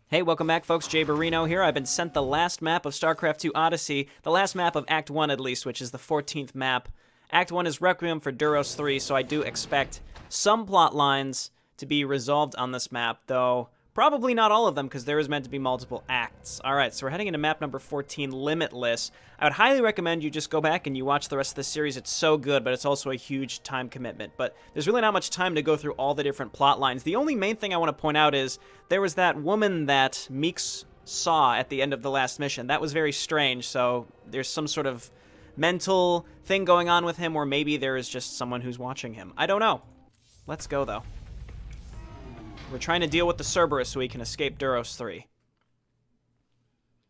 Hey, welcome back, folks. Jayborino here. I've been sent the last map of StarCraft 2 Odyssey, the last map of Act 1 at least, which is the 14th map. Act 1 is Requiem for Duros 3, so I do expect some plot lines to be resolved on this map, though probably not all of them, because there is meant to be multiple acts. Alright, so we're heading into map number 14, Limitless. I would highly recommend you just go back and you watch the rest of the series. It's so good, but it's also a huge time commitment. But there's really not much time to go through all the different plot lines. The only main thing I want to point out is there was that woman that Meeks saw at the end of the last mission. That was very strange, so there's some sort of mental thing going on with him, or maybe there is just someone who's watching him. I don't know. Let's go, though. We're trying to deal with the Cerberus so we can escape Duros 3.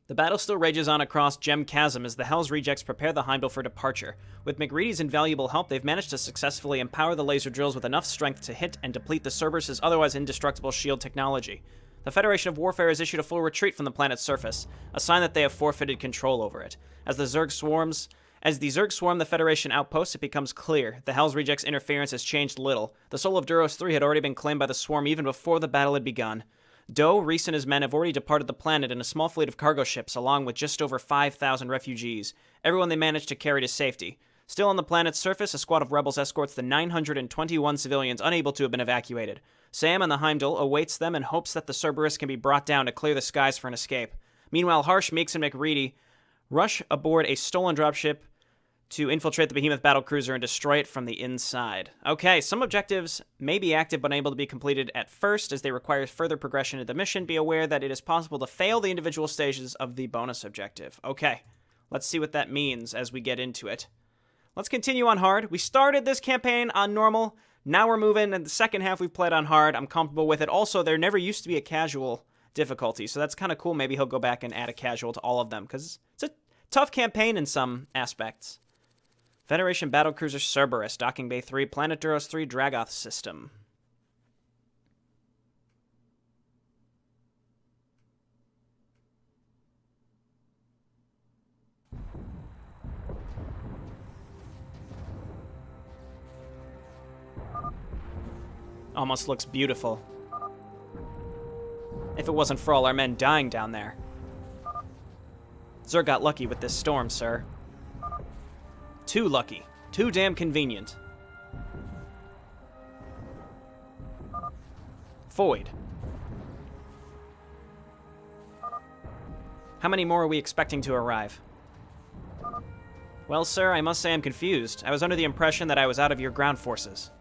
The battle still rages on across Gem Chasm as the Hell's Rejects prepare the Heimdall for departure. With McReady's invaluable help, they've managed to successfully empower the laser drills with enough strength to hit and deplete the Cerberus's otherwise indestructible shield technology. The Federation of Warfare has issued a full retreat from the planet's surface, a sign that they have forfeited control over it. As the Zerg swarm the Federation outposts, it becomes clear the Hell's Rejects' interference has changed little. The soul of Duros 3 had already been claimed by the swarm even before the battle had begun. Doe, Reese, and his men have already departed the planet in a small fleet of cargo ships, along with just over 5,000 refugees, everyone they managed to carry to safety. Still on the planet's surface, a squad of rebels escorts the 921 civilians unable to have been evacuated. Sam and the Heimdall awaits them and hopes that the Cerberus can be brought down to clear the skies for an escape. Meanwhile, Harsh, Meeks, and McReady rush aboard a stolen dropship to infiltrate the Behemoth battlecruiser and destroy it from the inside. Okay, some objectives may be active but unable to be completed at first as they require further progression in the mission. Be aware that it is possible to fail the individual stages of the bonus objective. Okay, let's see what that means as we get into it. Let's continue on hard. We started this campaign on normal. Now we're moving, and the second half we've played on hard. I'm comfortable with it. Also, there never used to be a casual difficulty, so that's kind of cool. Maybe he'll go back and add a casual to all of them, because it's a tough campaign in some aspects. Federation Battlecruiser Cerberus, Docking Bay 3, Planet Duros 3, Dragoth System. Almost looks beautiful. If it wasn't for all our men dying down there. Zerg got lucky with this storm, sir. Too lucky. Too damn convenient. Void. How many more are we expecting to arrive? Well, sir, I must say I'm confused. I was under the impression that I was out of your ground forces.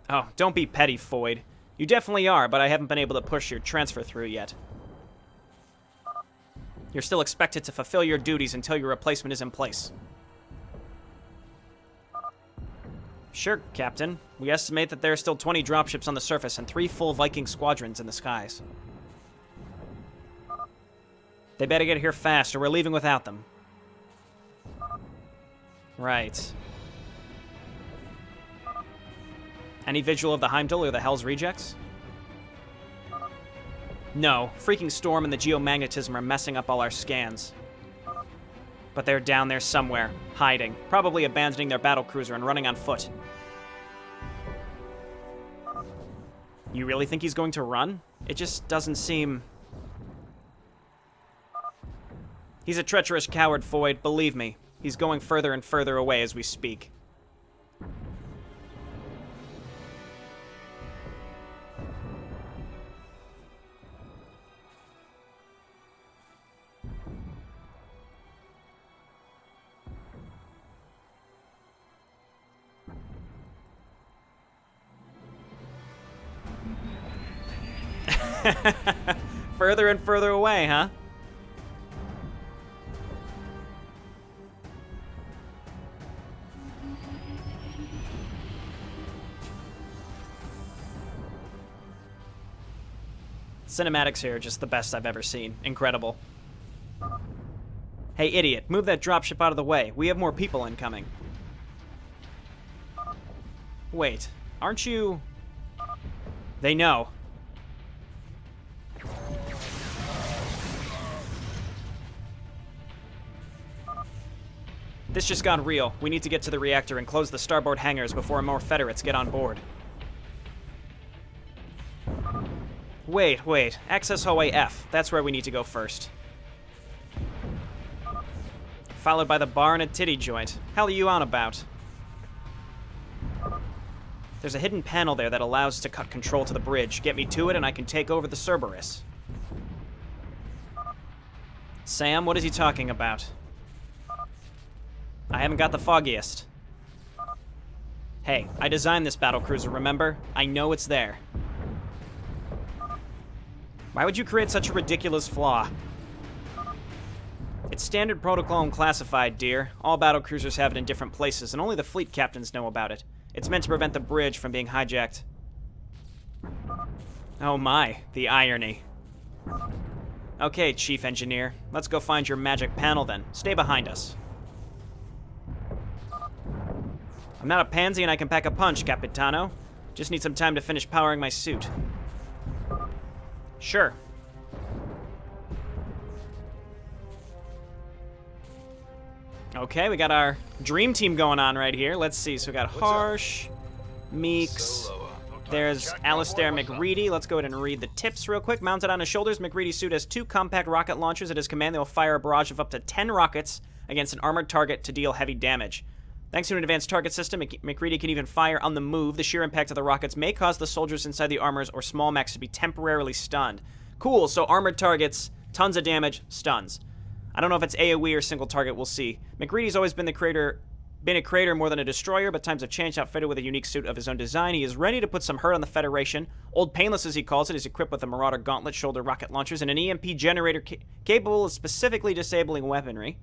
Oh, don't be petty, Void. You definitely are, but I haven't been able to push your transfer through yet. You're still expected to fulfill your duties until your replacement is in place. Sure, Captain. We estimate that there are still 20 dropships on the surface and 3 full Viking squadrons in the skies. They better get here fast, or we're leaving without them. Right. Any visual of the Heimdall or the Hell's Rejects? No, freaking storm and the geomagnetism are messing up all our scans. But they're down there somewhere, hiding, probably abandoning their battlecruiser and running on foot. You really think he's going to run? It just doesn't seem... He's a treacherous coward, Void, believe me. He's going further and further away as we speak. Further and further away, huh? Cinematics here are just the best I've ever seen. Incredible. Hey, idiot, move that dropship out of the way. We have more people incoming. Wait, aren't you... They know. This just got real. We need to get to the reactor and close the starboard hangars before more Federates get on board. Wait. Access hallway F. That's where we need to go first. Followed by the bar and a titty joint. Hell are you on about? There's a hidden panel there that allows us to cut control to the bridge. Get me to it and I can take over the Cerberus. Sam, what is he talking about? I haven't got the foggiest. Hey, I designed this battlecruiser, remember? I know it's there. Why would you create such a ridiculous flaw? It's standard protocol and classified, dear. All battlecruisers have it in different places, and only the fleet captains know about it. It's meant to prevent the bridge from being hijacked. Oh my, the irony. Okay, Chief Engineer. Let's go find your magic panel then. Stay behind us. I'm not a pansy and I can pack a punch, Capitano. Just need some time to finish powering my suit. Sure. Okay, we got our dream team going on right here. Let's see. So we got Harsh, Meeks. There's Alistair McReady. Let's go ahead and read the tips real quick. Mounted on his shoulders, McReady's suit has 2 compact rocket launchers at his command. They will fire a barrage of up to 10 rockets against an armored target to deal heavy damage. Thanks to an advanced target system, McReady can even fire on the move. The sheer impact of the rockets may cause the soldiers inside the armors or small mechs to be temporarily stunned. Cool, so armored targets, tons of damage, stuns. I don't know if it's AoE or single target, we'll see. McReady's always been a creator more than a destroyer, but times have changed. Outfitted with a unique suit of his own design, he is ready to put some hurt on the Federation. Old Painless, as he calls it, is equipped with a Marauder Gauntlet shoulder rocket launchers and an EMP generator capable of specifically disabling weaponry.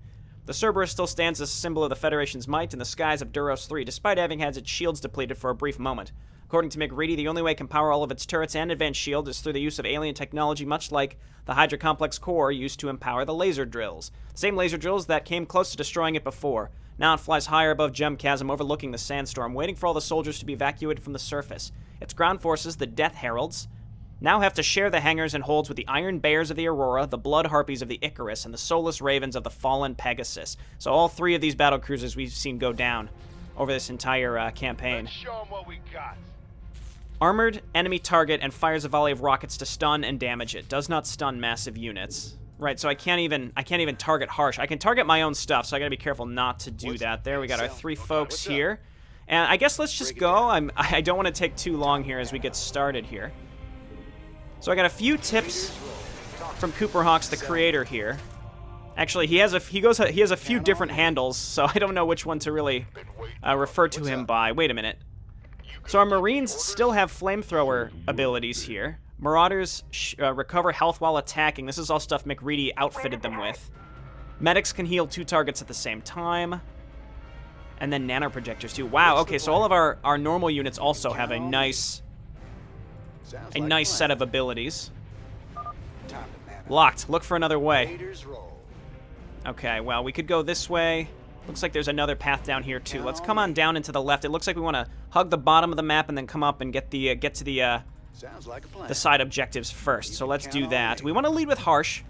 The Cerberus still stands as a symbol of the Federation's might in the skies of Duros 3, despite having had its shields depleted for a brief moment. According to McReady, the only way it can power all of its turrets and advanced shield is through the use of alien technology, much like the Hydra Complex core used to empower the laser drills. The same laser drills that came close to destroying it before. Now it flies higher above Gem Chasm, overlooking the sandstorm, waiting for all the soldiers to be evacuated from the surface. Its ground forces, the Death Heralds, now have to share the hangars and holds with the Iron Bears of the Aurora, the Blood Harpies of the Icarus, and the Soulless Ravens of the Fallen Pegasus. So all 3 of these battlecruisers we've seen go down over this entire campaign. Let's show 'em what we got. Armored enemy target and fires a volley of rockets to stun and damage it. Does not stun massive units. Right, so I can't even target Harsh. I can target my own stuff, so I gotta be careful not to do that. There, we got our 3 folks here. And I guess let's just go. I don't want to take too long here as we get started here. So I got a few tips from Cooper Hawks, the creator here. Actually, he has a few different handles, so I don't know which one to really refer to him by. Wait a minute. So our Marines still have flamethrower abilities here. Marauders recover health while attacking. This is all stuff McReady outfitted them with. Medics can heal 2 targets at the same time. And then nanoprojectors too. Wow, okay, so all of our normal units also have a nice set of abilities. Locked. Look for another way. Okay, well, we could go this way. Looks like there's another path down here too. Let's come on down into the left. It looks like we want to hug the bottom of the map and then come up and get to the side objectives first. So let's do that. We want to lead with Harsh.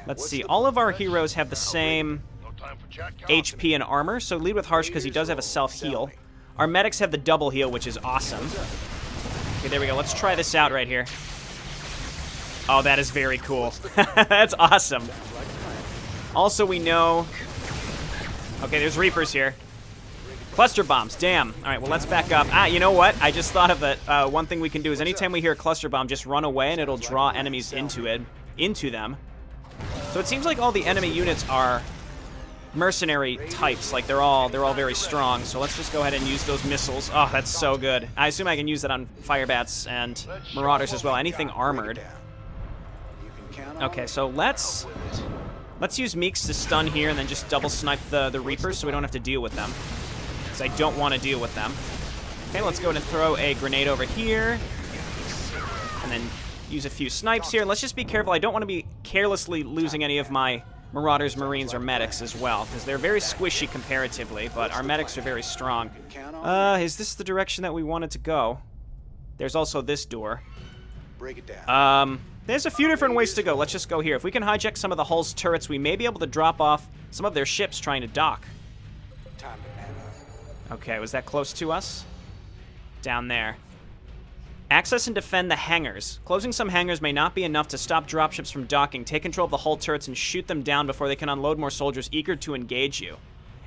Let's see. All of our heroes have the same HP and armor, so lead with Harsh because he does have a self-heal. Our medics have the double heal, which is awesome. Okay, there we go. Let's try this out right here. Oh, that is very cool. That's awesome. Also, we know... Okay, there's Reapers here. Cluster bombs, damn. All right, well, let's back up. Ah, you know what? I just thought of it. One thing we can do is anytime we hear a cluster bomb, just run away and it'll draw enemies into them. So it seems like all the enemy units are mercenary types. Like they're all very strong. So let's just go ahead and use those missiles. Oh, that's so good. I assume I can use that on Firebats and Marauders as well. Anything armored. Okay, so let's use Meeks to stun here and then just double snipe the Reapers so we don't have to deal with them. Because I don't want to deal with them. Okay, let's go ahead and throw a grenade over here. And then use a few snipes here. Let's just be careful. I don't want to be carelessly losing any of my Marauders, Marines, or Medics as well. Because they're very squishy comparatively, but our Medics are very strong. Is this the direction that we wanted to go? There's also this door. Break it down. There's a few different ways to go. Let's just go here. If we can hijack some of the hull's turrets, we may be able to drop off some of their ships trying to dock. Okay, was that close to us? Down there. Access and defend the hangars. Closing some hangars may not be enough to stop dropships from docking. Take control of the hull turrets and shoot them down before they can unload more soldiers eager to engage you.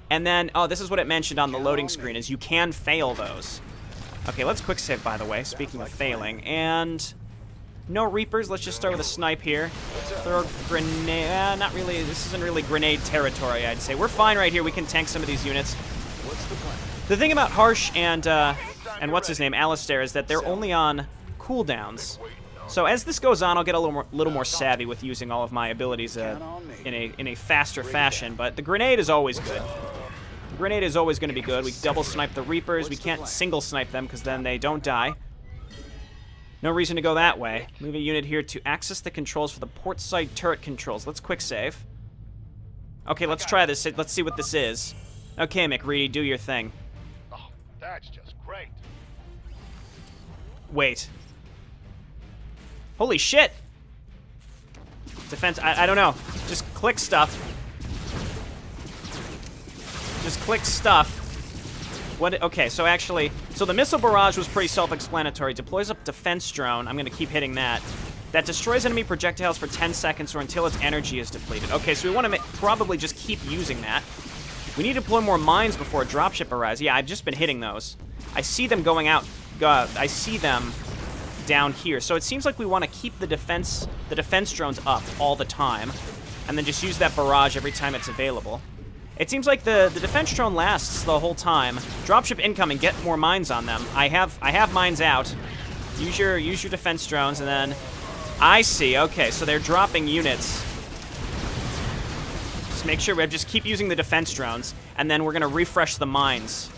And then, oh, this is what it mentioned on the loading screen, is you can fail those. Okay, let's quick save, by the way, speaking of failing. And no Reapers. Let's just start with a snipe here. Throw a grenade. Not really. This isn't really grenade territory, I'd say. We're fine right here. We can tank some of these units. The thing about Harsh and what's his name, Alistair, is that they're only on cooldowns. So as this goes on, I'll get a little more savvy with using all of my abilities in a faster fashion. But the grenade is always good. The grenade is always going to be good. We double snipe the Reapers. We can't single snipe them because then they don't die. No reason to go that way. Move a unit here to access the controls for the port side turret controls. Let's quick save. Okay, let's try this. Let's see what this is. Okay, McReady, do your thing. Oh, that's just great. Wait. Holy shit! Defense, I don't know. Just click stuff. Just click stuff. What? Okay, so actually, so the missile barrage was pretty self-explanatory. Deploys a defense drone. I'm gonna keep hitting that. That destroys enemy projectiles for 10 seconds or until its energy is depleted. Okay, so we want to probably just keep using that. We need to deploy more mines before a dropship arrives. Yeah, I've just been hitting those. I see them going out. I see them down here. So it seems like we want to keep the defense drones up all the time, and then just use that barrage every time it's available. It seems like the defense drone lasts the whole time. Dropship incoming, get more mines on them. I have mines out. Use your defense drones, and then I see. Okay, so they're dropping units. Just make sure we just keep using the defense drones, and then we're gonna refresh the mines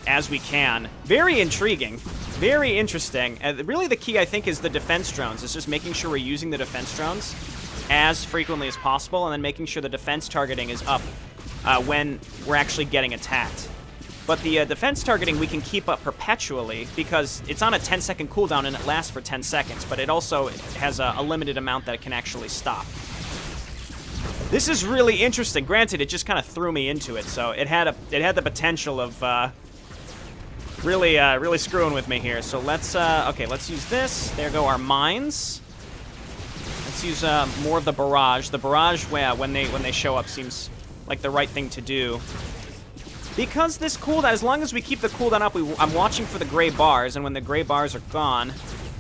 as we can. Very intriguing, very interesting. Really, the key I think is the defense drones. It's just making sure we're using the defense drones as frequently as possible, and then making sure the defense targeting is up when we're actually getting attacked. But the defense targeting we can keep up perpetually because it's on a 10-second cooldown and it lasts for 10 seconds, but it also has a limited amount that it can actually stop. This is really interesting. Granted, it just kind of threw me into it, so it had the potential of really screwing with me here. So let's let's use this. There go our mines. Let's use more of the barrage. The barrage, when they show up, seems like the right thing to do. Because this cooldown, as long as we keep the cooldown up, I'm watching for the gray bars, and when the gray bars are gone,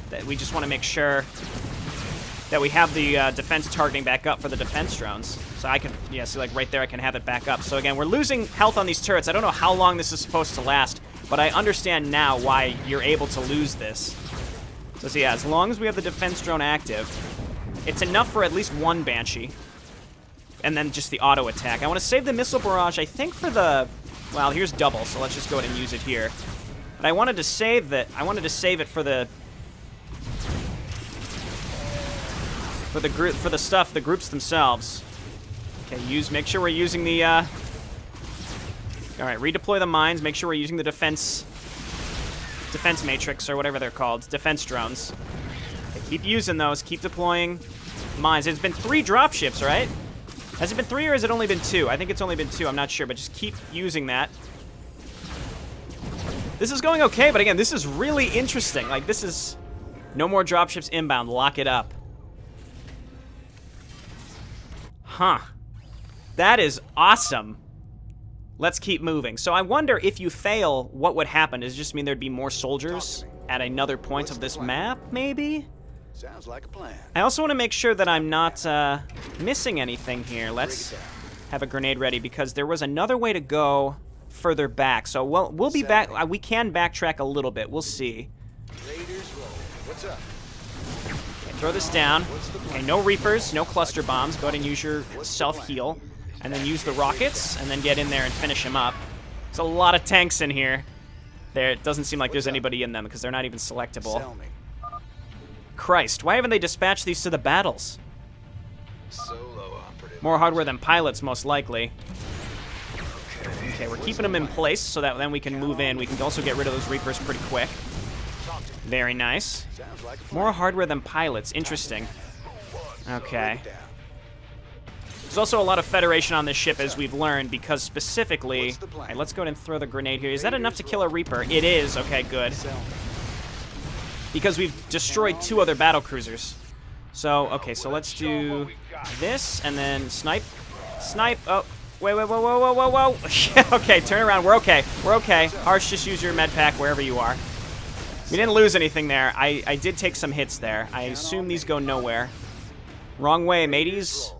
that we just want to make sure that we have the defense targeting back up for the defense drones. So I can, yeah, see, like right there, I can have it back up. So again, we're losing health on these turrets. I don't know how long this is supposed to last, but I understand now why you're able to lose this. So yeah, as long as we have the defense drone active, it's enough for at least one Banshee. And then just the auto attack. I want to save the missile barrage, I think, for the... Well, here's double, so let's just go ahead and use it here. But I wanted to save that. I wanted to save it for the the groups themselves. Okay, make sure we're using the all right, redeploy the mines, make sure we're using the defense matrix or whatever they're called, defense drones. Okay, keep using those, keep deploying mines. It's been 3 dropships, right? Has it been 3 or has it only been 2? I think it's only been 2, I'm not sure, but just keep using that. This is going okay, but again, this is really interesting. Like, this is... No more dropships inbound, lock it up. Huh. That is awesome. Let's keep moving. So I wonder if you fail, what would happen? Does it just mean there'd be more soldiers at another point of this map, maybe? Sounds like a plan. I also want to make sure that I'm not missing anything here. Let's have a grenade ready because there was another way to go further back. So we'll be back. We can backtrack a little bit. We'll see. What's up? Okay, throw this down. Okay, no Reapers, no cluster bombs. Go ahead and use your self-heal. And then use the rockets, and then get in there and finish him up. There's a lot of tanks in here. It doesn't seem like there's anybody in them because they're not even selectable. Christ, why haven't they dispatched these to the battles? More hardware than pilots, most likely. Okay, we're keeping them in place so that then we can move in. We can also get rid of those Reapers pretty quick. Very nice. More hardware than pilots. Interesting. Okay. There's also a lot of Federation on this ship, as we've learned, because specifically... Alright, let's go ahead and throw the grenade here. Is that enough to kill a Reaper? It is. Okay, good. because we've destroyed 2 other battle cruisers. So, okay, so let's do this, and then snipe. Snipe. Oh, wait, whoa, whoa, whoa, whoa, whoa, whoa. Okay, turn around. We're okay. We're okay. Harsh, just use your med pack wherever you are. We didn't lose anything there. I did take some hits there. I assume these go nowhere. Wrong way, mateys.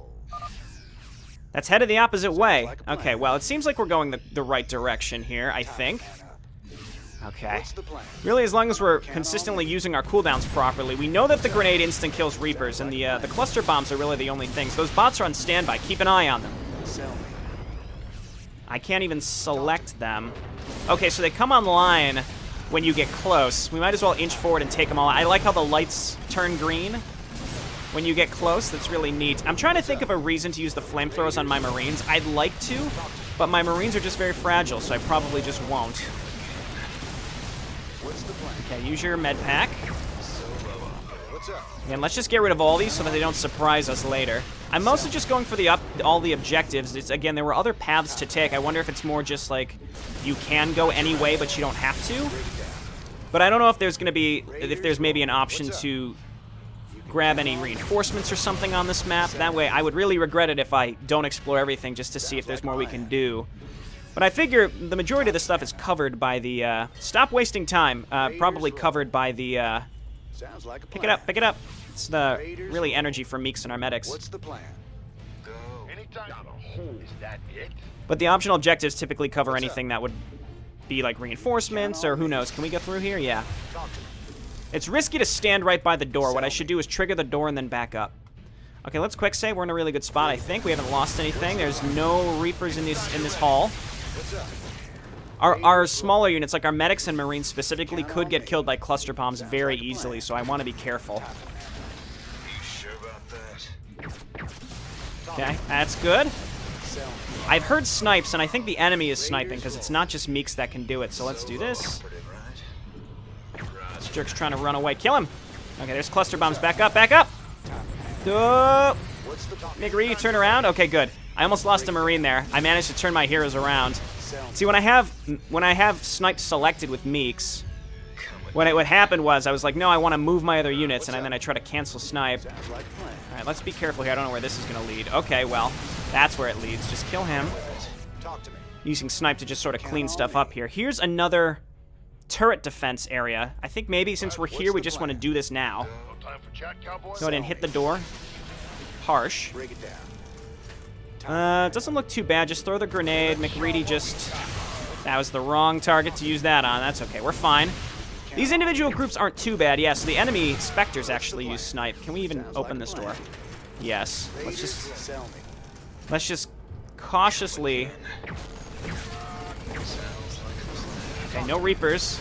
That's headed the opposite way. Okay, well, it seems like we're going the right direction here, I think. Okay. Really, as long as we're consistently using our cooldowns properly. We know that the grenade instant kills Reapers, and the cluster bombs are really the only things. Those bots are on standby. Keep an eye on them. I can't even select them. Okay, so they come online when you get close. We might as well inch forward and take them all out. I like how the lights turn green when you get close. That's really neat. I'm trying to think of a reason to use the flamethrowers on my Marines. I'd like to, but my Marines are just very fragile, so I probably just won't. Okay, use your med pack. And let's just get rid of all these so that they don't surprise us later. I'm mostly just going for all the objectives. Again, there were other paths to take. I wonder if it's more just like you can go any way, but you don't have to. But I don't know if there's maybe an option to grab any reinforcements or something on this map. That way, I would really regret it if I don't explore everything just to see if there's more we can do. But I figure the majority of the stuff is covered by the, stop wasting time, probably covered by the, pick it up, pick it up. It's the really energy for Meeks and our medics. What's the plan? Go. Anytime. Is that it? But the optional objectives typically cover anything that would be like reinforcements or who knows. Can we go through here? Yeah. It's risky to stand right by the door. What I should do is trigger the door and then back up. Okay, let's quick save. We're in a really good spot, I think. We haven't lost anything. There's no Reapers in this hall. Our smaller units, like our medics and Marines specifically, could get killed by cluster bombs very easily, so I want to be careful. Okay, that's good. I've heard snipes, and I think the enemy is sniping, because it's not just Meeks that can do it, so let's do this. This jerk's trying to run away. Kill him! Okay, there's cluster bombs. Back up, back up! McRee, turn around. Okay, good. I almost lost a Marine there. I managed to turn my heroes around. See, when I have sniped selected with Meeks, what happened was I was like, no, I want to move my other units, and then I try to cancel snipe. All right, let's be careful here. I don't know where this is going to lead. Okay, well, that's where it leads. Just kill him. Using snipe to just sort of clean stuff up here. Here's another turret defense area. I think maybe since we're here, we just want to do this now. Go ahead and hit the door. Harsh. It doesn't look too bad. Just throw the grenade. McReady just... That was the wrong target to use that on. That's okay. We're fine. These individual groups aren't too bad. Yeah, so the enemy Spectres actually use snipe. Can we even open this door? Yes. Let's just cautiously... Okay, no Reapers.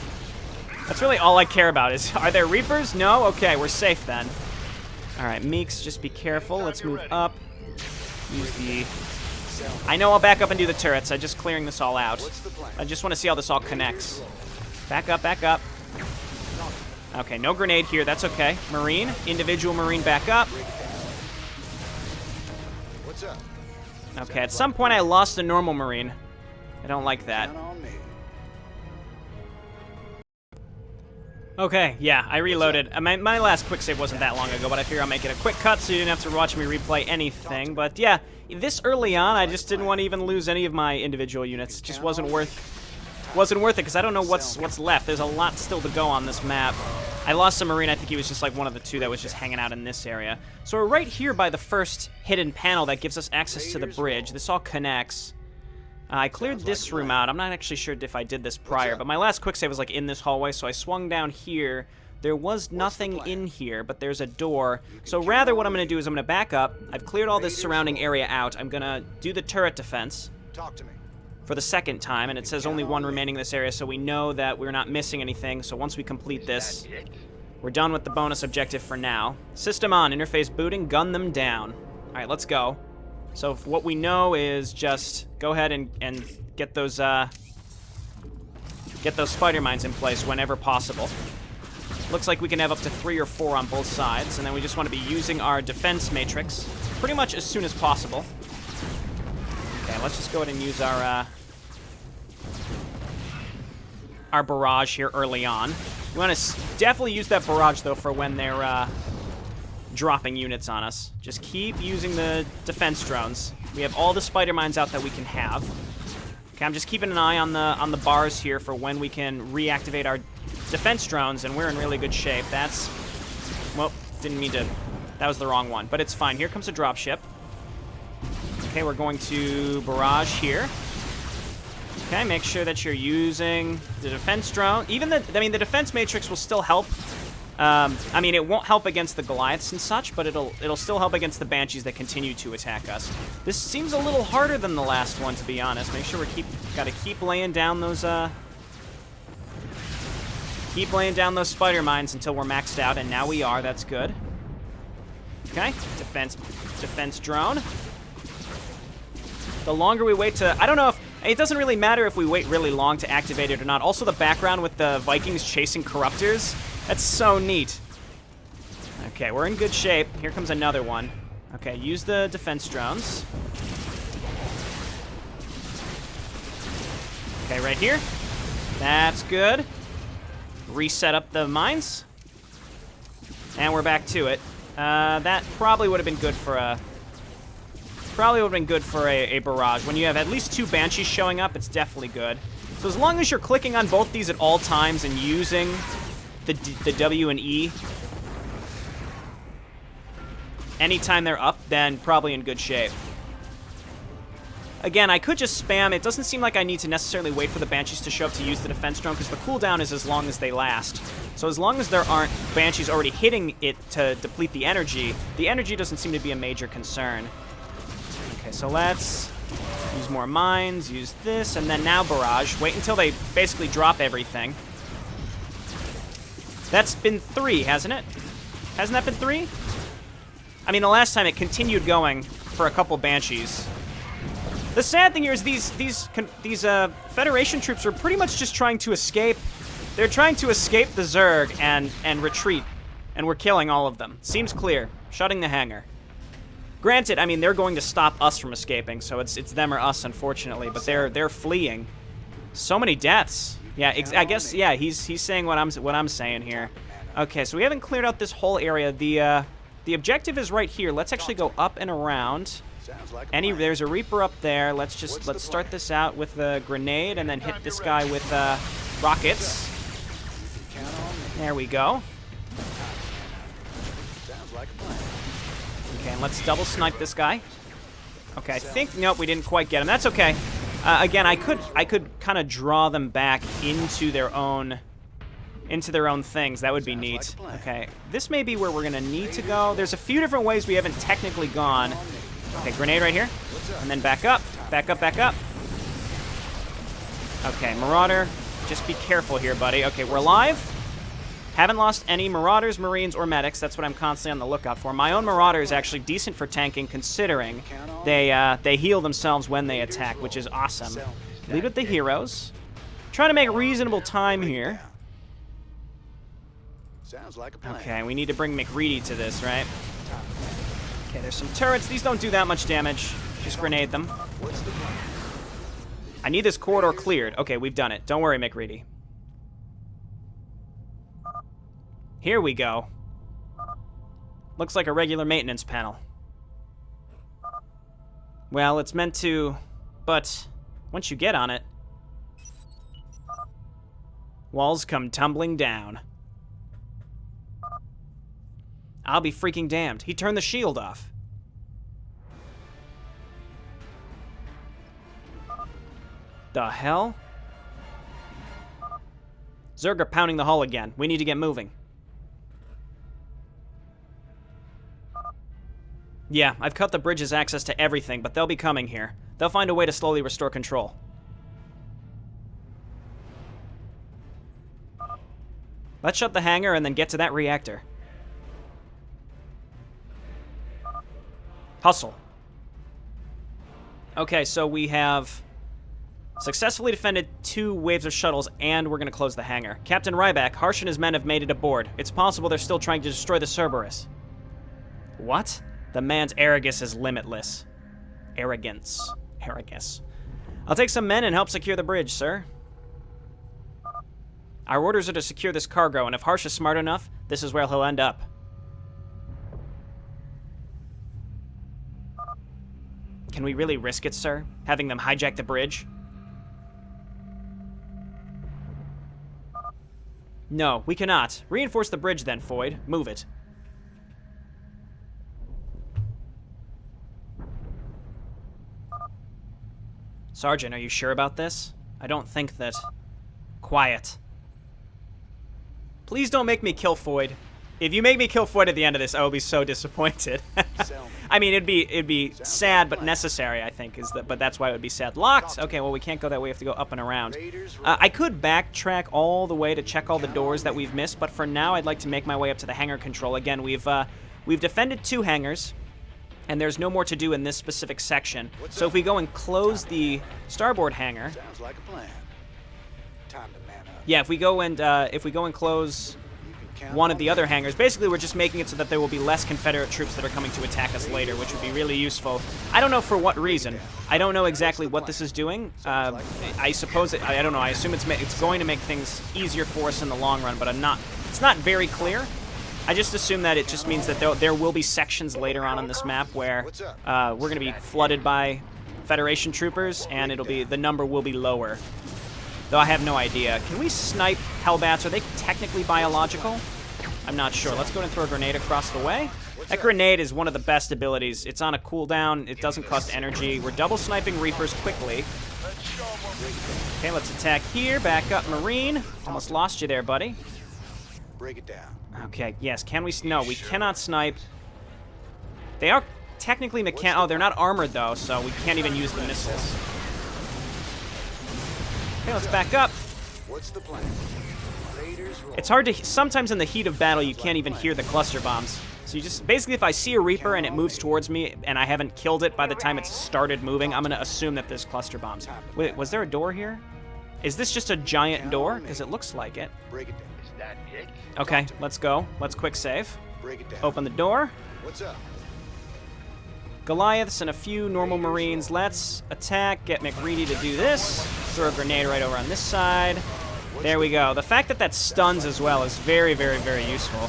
That's really all I care about is... Are there Reapers? No? Okay, we're safe then. Alright, Meeks, just be careful. Let's move up. Use the... I know I'll back up and do the turrets. I'm just clearing this all out. I just want to see how this all connects. Back up, back up. Okay, no grenade here. That's okay. Marine. Individual Marine back up. Okay, at some point I lost a normal Marine. I don't like that. Okay, yeah, I reloaded. My last quick save wasn't that long ago, but I figure I'll make it a quick cut so you didn't have to watch me replay anything. But yeah, this early on, I just didn't want to even lose any of my individual units. It just wasn't worth it because I don't know what's left. There's a lot still to go on this map. I lost a Marine. I think he was just like one of the 2 that was just hanging out in this area. So we're right here by the first hidden panel that gives us access to the bridge. This all connects. I cleared this room out. I'm not actually sure if I did this prior, but my last quick save was like in this hallway, so I swung down here. There was nothing in here, but there's a door. So rather what I'm going to do is I'm going to back up. I've cleared all this surrounding area out. I'm going to do the turret defense for the second time, and it says only 1 remaining in this area, so we know that we're not missing anything. So once we complete this, we're done with the bonus objective for now. System on, interface booting, gun them down. All right, let's go. So what we know is just go ahead and get those spider mines in place whenever possible. Looks like we can have up to 3 or 4 on both sides, and then we just want to be using our defense matrix pretty much as soon as possible. Okay, let's just go ahead and use our barrage here early on. We want to definitely use that barrage, though, for when they're dropping units on us. Just keep using the defense drones. We have all the spider mines out that we can have. Okay, I'm just keeping an eye on the bars here for when we can reactivate our defense drones, and we're in really good shape. That's... Well, didn't mean to... That was the wrong one, but it's fine. Here comes a dropship. Okay, we're going to barrage here. Okay, make sure that you're using the defense drone. Even the defense matrix will still help. I mean, it won't help against the Goliaths and such, but it'll still help against the Banshees that continue to attack us. This seems a little harder than the last one, to be honest. Make sure gotta keep laying down those spider mines until we're maxed out, and now we are. That's good. Okay, defense drone. The longer we wait to... I don't know if... It doesn't really matter if we wait really long to activate it or not. Also, the background with the Vikings chasing Corruptors. That's so neat. Okay, we're in good shape. Here comes another one. Okay, use the defense drones. Okay, right here. That's good. Reset up the mines. And we're back to it. That probably would have been good for a... a barrage. When you have at least 2 Banshees showing up, it's definitely good. So as long as you're clicking on both these at all times and using the W and E anytime they're up, then probably in good shape. Again, I could just spam. It doesn't seem like I need to necessarily wait for the Banshees to show up to use the defense drone, because the cooldown is as long as they last. So as long as there aren't Banshees already hitting it to deplete the energy doesn't seem to be a major concern. Okay, so let's use more mines, use this, and then now barrage. Wait until they basically drop everything. That's been 3, hasn't it? Hasn't that been 3? I mean, the last time it continued going for a couple Banshees. The sad thing here is these Federation troops are pretty much just trying to escape. They're trying to escape the Zerg and retreat, and we're killing all of them. Seems clear. Shutting the hangar. Granted, I mean, they're going to stop us from escaping, so it's them or us, unfortunately. But they're fleeing. So many deaths. Yeah, I guess. Yeah, he's saying what I'm saying here. Okay, so we haven't cleared out this whole area. The objective is right here. Let's actually go up and around. There's a Reaper up there. Let's start this out with a grenade and then hit this guy with rockets. There we go. Okay, and let's double snipe this guy. Okay, I think nope, we didn't quite get him. That's okay. Again, I could kind of draw them back into their own things. That would be neat. Okay, this may be where we're gonna need to go. There's a few different ways we haven't technically gone. Okay, grenade right here, and then back up, back up, back up. Okay, Marauder, just be careful here, buddy. Okay, we're alive. Haven't lost any Marauders, Marines, or Medics. That's what I'm constantly on the lookout for. My own Marauder is actually decent for tanking, considering they heal themselves when they attack, which is awesome. Lead with the heroes. Trying to make reasonable time here. Okay, we need to bring McReady to this, right? Okay, there's some turrets. These don't do that much damage. Just grenade them. I need this corridor cleared. Okay, we've done it. Don't worry, McReady. Here we go. Looks like a regular maintenance panel. Well, it's meant to, but once you get on it, walls come tumbling down. I'll be freaking damned. He turned the shield off. The hell? Zerg are pounding the hull again. We need to get moving. Yeah, I've cut the bridge's access to everything, but they'll be coming here. They'll find a way to slowly restore control. Let's shut the hangar and then get to that reactor. Hustle. Okay, so we have successfully defended 2 waves of shuttles, and we're going to close the hangar. Captain Ryback, Harsh and his men have made it aboard. It's possible they're still trying to destroy the Cerberus. What? The man's arrogance is limitless. Arrogance. I'll take some men and help secure the bridge, sir. Our orders are to secure this cargo, and if Harsh is smart enough, this is where he'll end up. Can we really risk it, sir? Having them hijack the bridge? No, we cannot. Reinforce the bridge then, Foyd. Move it. Sergeant, are you sure about this? I don't think that... Quiet. Please don't make me kill Foyd. If you make me kill Foyd at the end of this, I will be so disappointed. I mean, it'd be sad but necessary, I think, but that's why it would be sad. Locked! Okay, well, we can't go that way. We have to go up and around. I could backtrack all the way to check all the doors that we've missed, but for now, I'd like to make my way up to the hangar control. Again, we've defended 2 hangars, and there's no more to do in this specific section. So if we go and close the starboard hangar... Sounds like a plan. Time to man up. Yeah, if we go and close one of the other hangars, basically we're just making it so that there will be less Confederate troops that are coming to attack us later, which would be really useful. I don't know for what reason. I don't know exactly what this is doing. I suppose I don't know. I assume it's going to make things easier for us in the long run, but it's not very clear. I just assume that it just means that there will be sections later on this map where we're going to be flooded by Federation troopers, and the number will be lower. Though I have no idea. Can we snipe Hellbats? Are they technically biological? I'm not sure. Let's go and throw a grenade across the way. That grenade is one of the best abilities. It's on a cooldown. It doesn't cost energy. We're double sniping Reapers quickly. Okay, let's attack here. Back up, Marine. Almost lost you there, buddy. Break it down. Okay, yes. Can we... No, we cannot snipe. They are technically Oh, they're not armored, though, so we can't even use the missiles. Okay, let's back up. What's the plan? It's hard to... Sometimes in the heat of battle, you can't even hear the cluster bombs. So you just... Basically, if I see a Reaper and it moves towards me and I haven't killed it by the time it's started moving, I'm going to assume that there's cluster bombs. Wait, was there a door here? Is this just a giant door? Because it looks like it. Okay, let's go. Let's quick save. Open the door. What's up? Goliaths and a few normal Marines. Let's attack, get McReady to do this. Throw a grenade right over on this side. There we go. The fact that that stuns as well is very, very, very useful.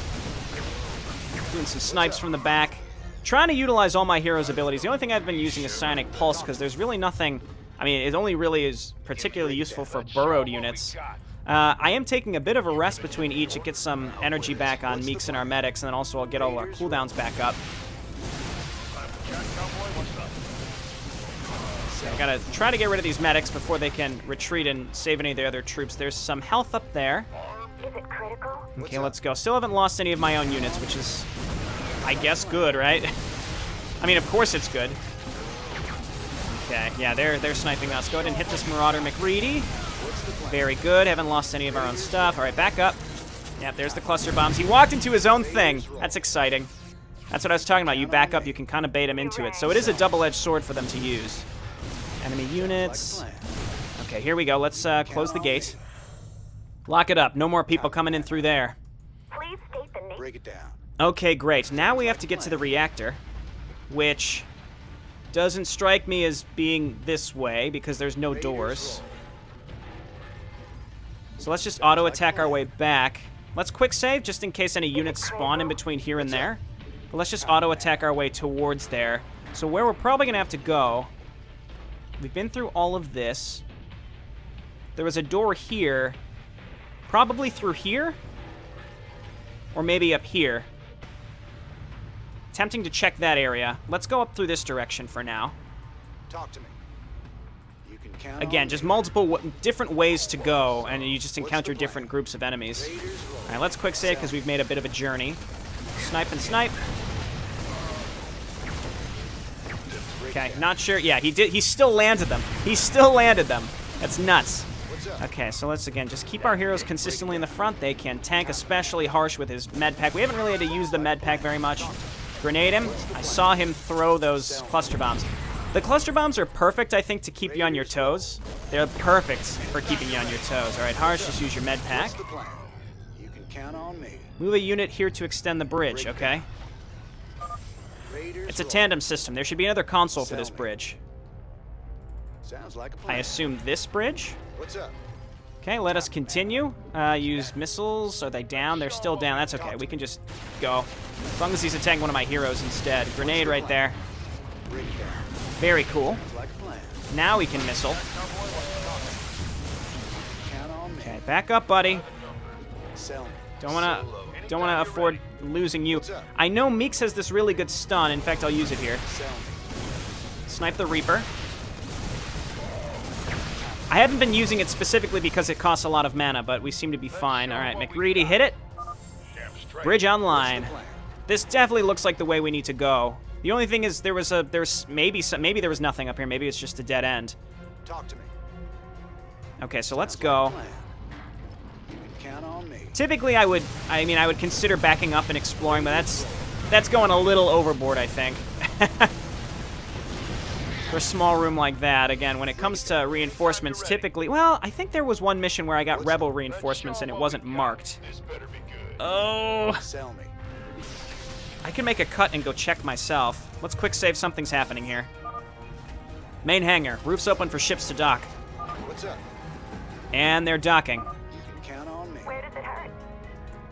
Doing some snipes from the back. Trying to utilize all my heroes' abilities. The only thing I've been using is Psionic Pulse because there's really nothing... I mean, it only really is particularly useful for burrowed units. I am taking a bit of a rest between each. It gets some energy back on Meeks and our medics, and then also I'll get all our cooldowns back up. I gotta try to get rid of these medics before they can retreat and save any of the other troops. There's some health up there. Is it critical? Okay, let's go. Still haven't lost any of my own units, which is, I guess, good, right? I mean, of course it's good. Okay, yeah, they're sniping us. Go ahead and hit this Marauder McReady. Very good. Haven't lost any of our own stuff. All right, back up. Yeah, there's the cluster bombs. He walked into his own thing. That's exciting. That's what I was talking about. You back up, you can kind of bait him into it. So it is a double-edged sword for them to use. Enemy units. Okay, here we go. Let's close the gate. Lock it up. No more people coming in through there. Please state the name. Break it down. Okay, great. Now we have to get to the reactor, which doesn't strike me as being this way because there's no doors. So let's just auto-attack our way back. Let's quick save just in case any units spawn in between here and there. But let's just auto-attack our way towards there. So where we're probably going to have to go... We've been through all of this. There was a door here. Probably through here? Or maybe up here. Tempting to check that area. Let's go up through this direction for now. Talk to me. You can count Again, just multiple different ways to go, and you just encounter different groups of enemies. All right, let's quick save because we've made a bit of a journey. Snipe and snipe. Okay, not sure. Yeah, he did. He still landed them. He still landed them. That's nuts. Okay, so let's, again, just keep our heroes consistently in the front. They can tank especially Harsh with his med pack. We haven't really had to use the med pack very much. Grenade him. I saw him throw those cluster bombs. The cluster bombs are perfect, I think, to keep you on your toes. They're perfect for keeping you on your toes. All right, Harsh, just use your med pack. You can count on me. Move a unit here to extend the bridge, okay? It's a tandem system. There should be another console for this bridge. Sounds like a I plan. assume this bridge? What's up? Okay, let us continue. Use missiles. Are they down? They're still down. That's okay. We can just go. As long as he's attacking one of my heroes instead. Grenade right there. Very cool. Now we can missile. Okay, back up, buddy. Don't wanna afford losing you. I know Meeks has this really good stun. In fact, I'll use it here. Snipe the Reaper. I haven't been using it specifically because it costs a lot of mana, but we seem to be fine. All right, McReady, hit it. Bridge online. This definitely looks like the way we need to go. The only thing is maybe there was nothing up here. Maybe it's just a dead end. Talk to me. Okay, so let's go. Typically, I would consider backing up and exploring, but that's going a little overboard, I think. For a small room like that, again, when it comes to reinforcements, typically, well, I think there was one mission where I got rebel reinforcements and it wasn't marked. Oh. I can make a cut and go check myself. Let's quick save. Something's happening here. Main hangar. Roof's open for ships to dock. What's up? And they're docking. You can count on me. Where does it hurt?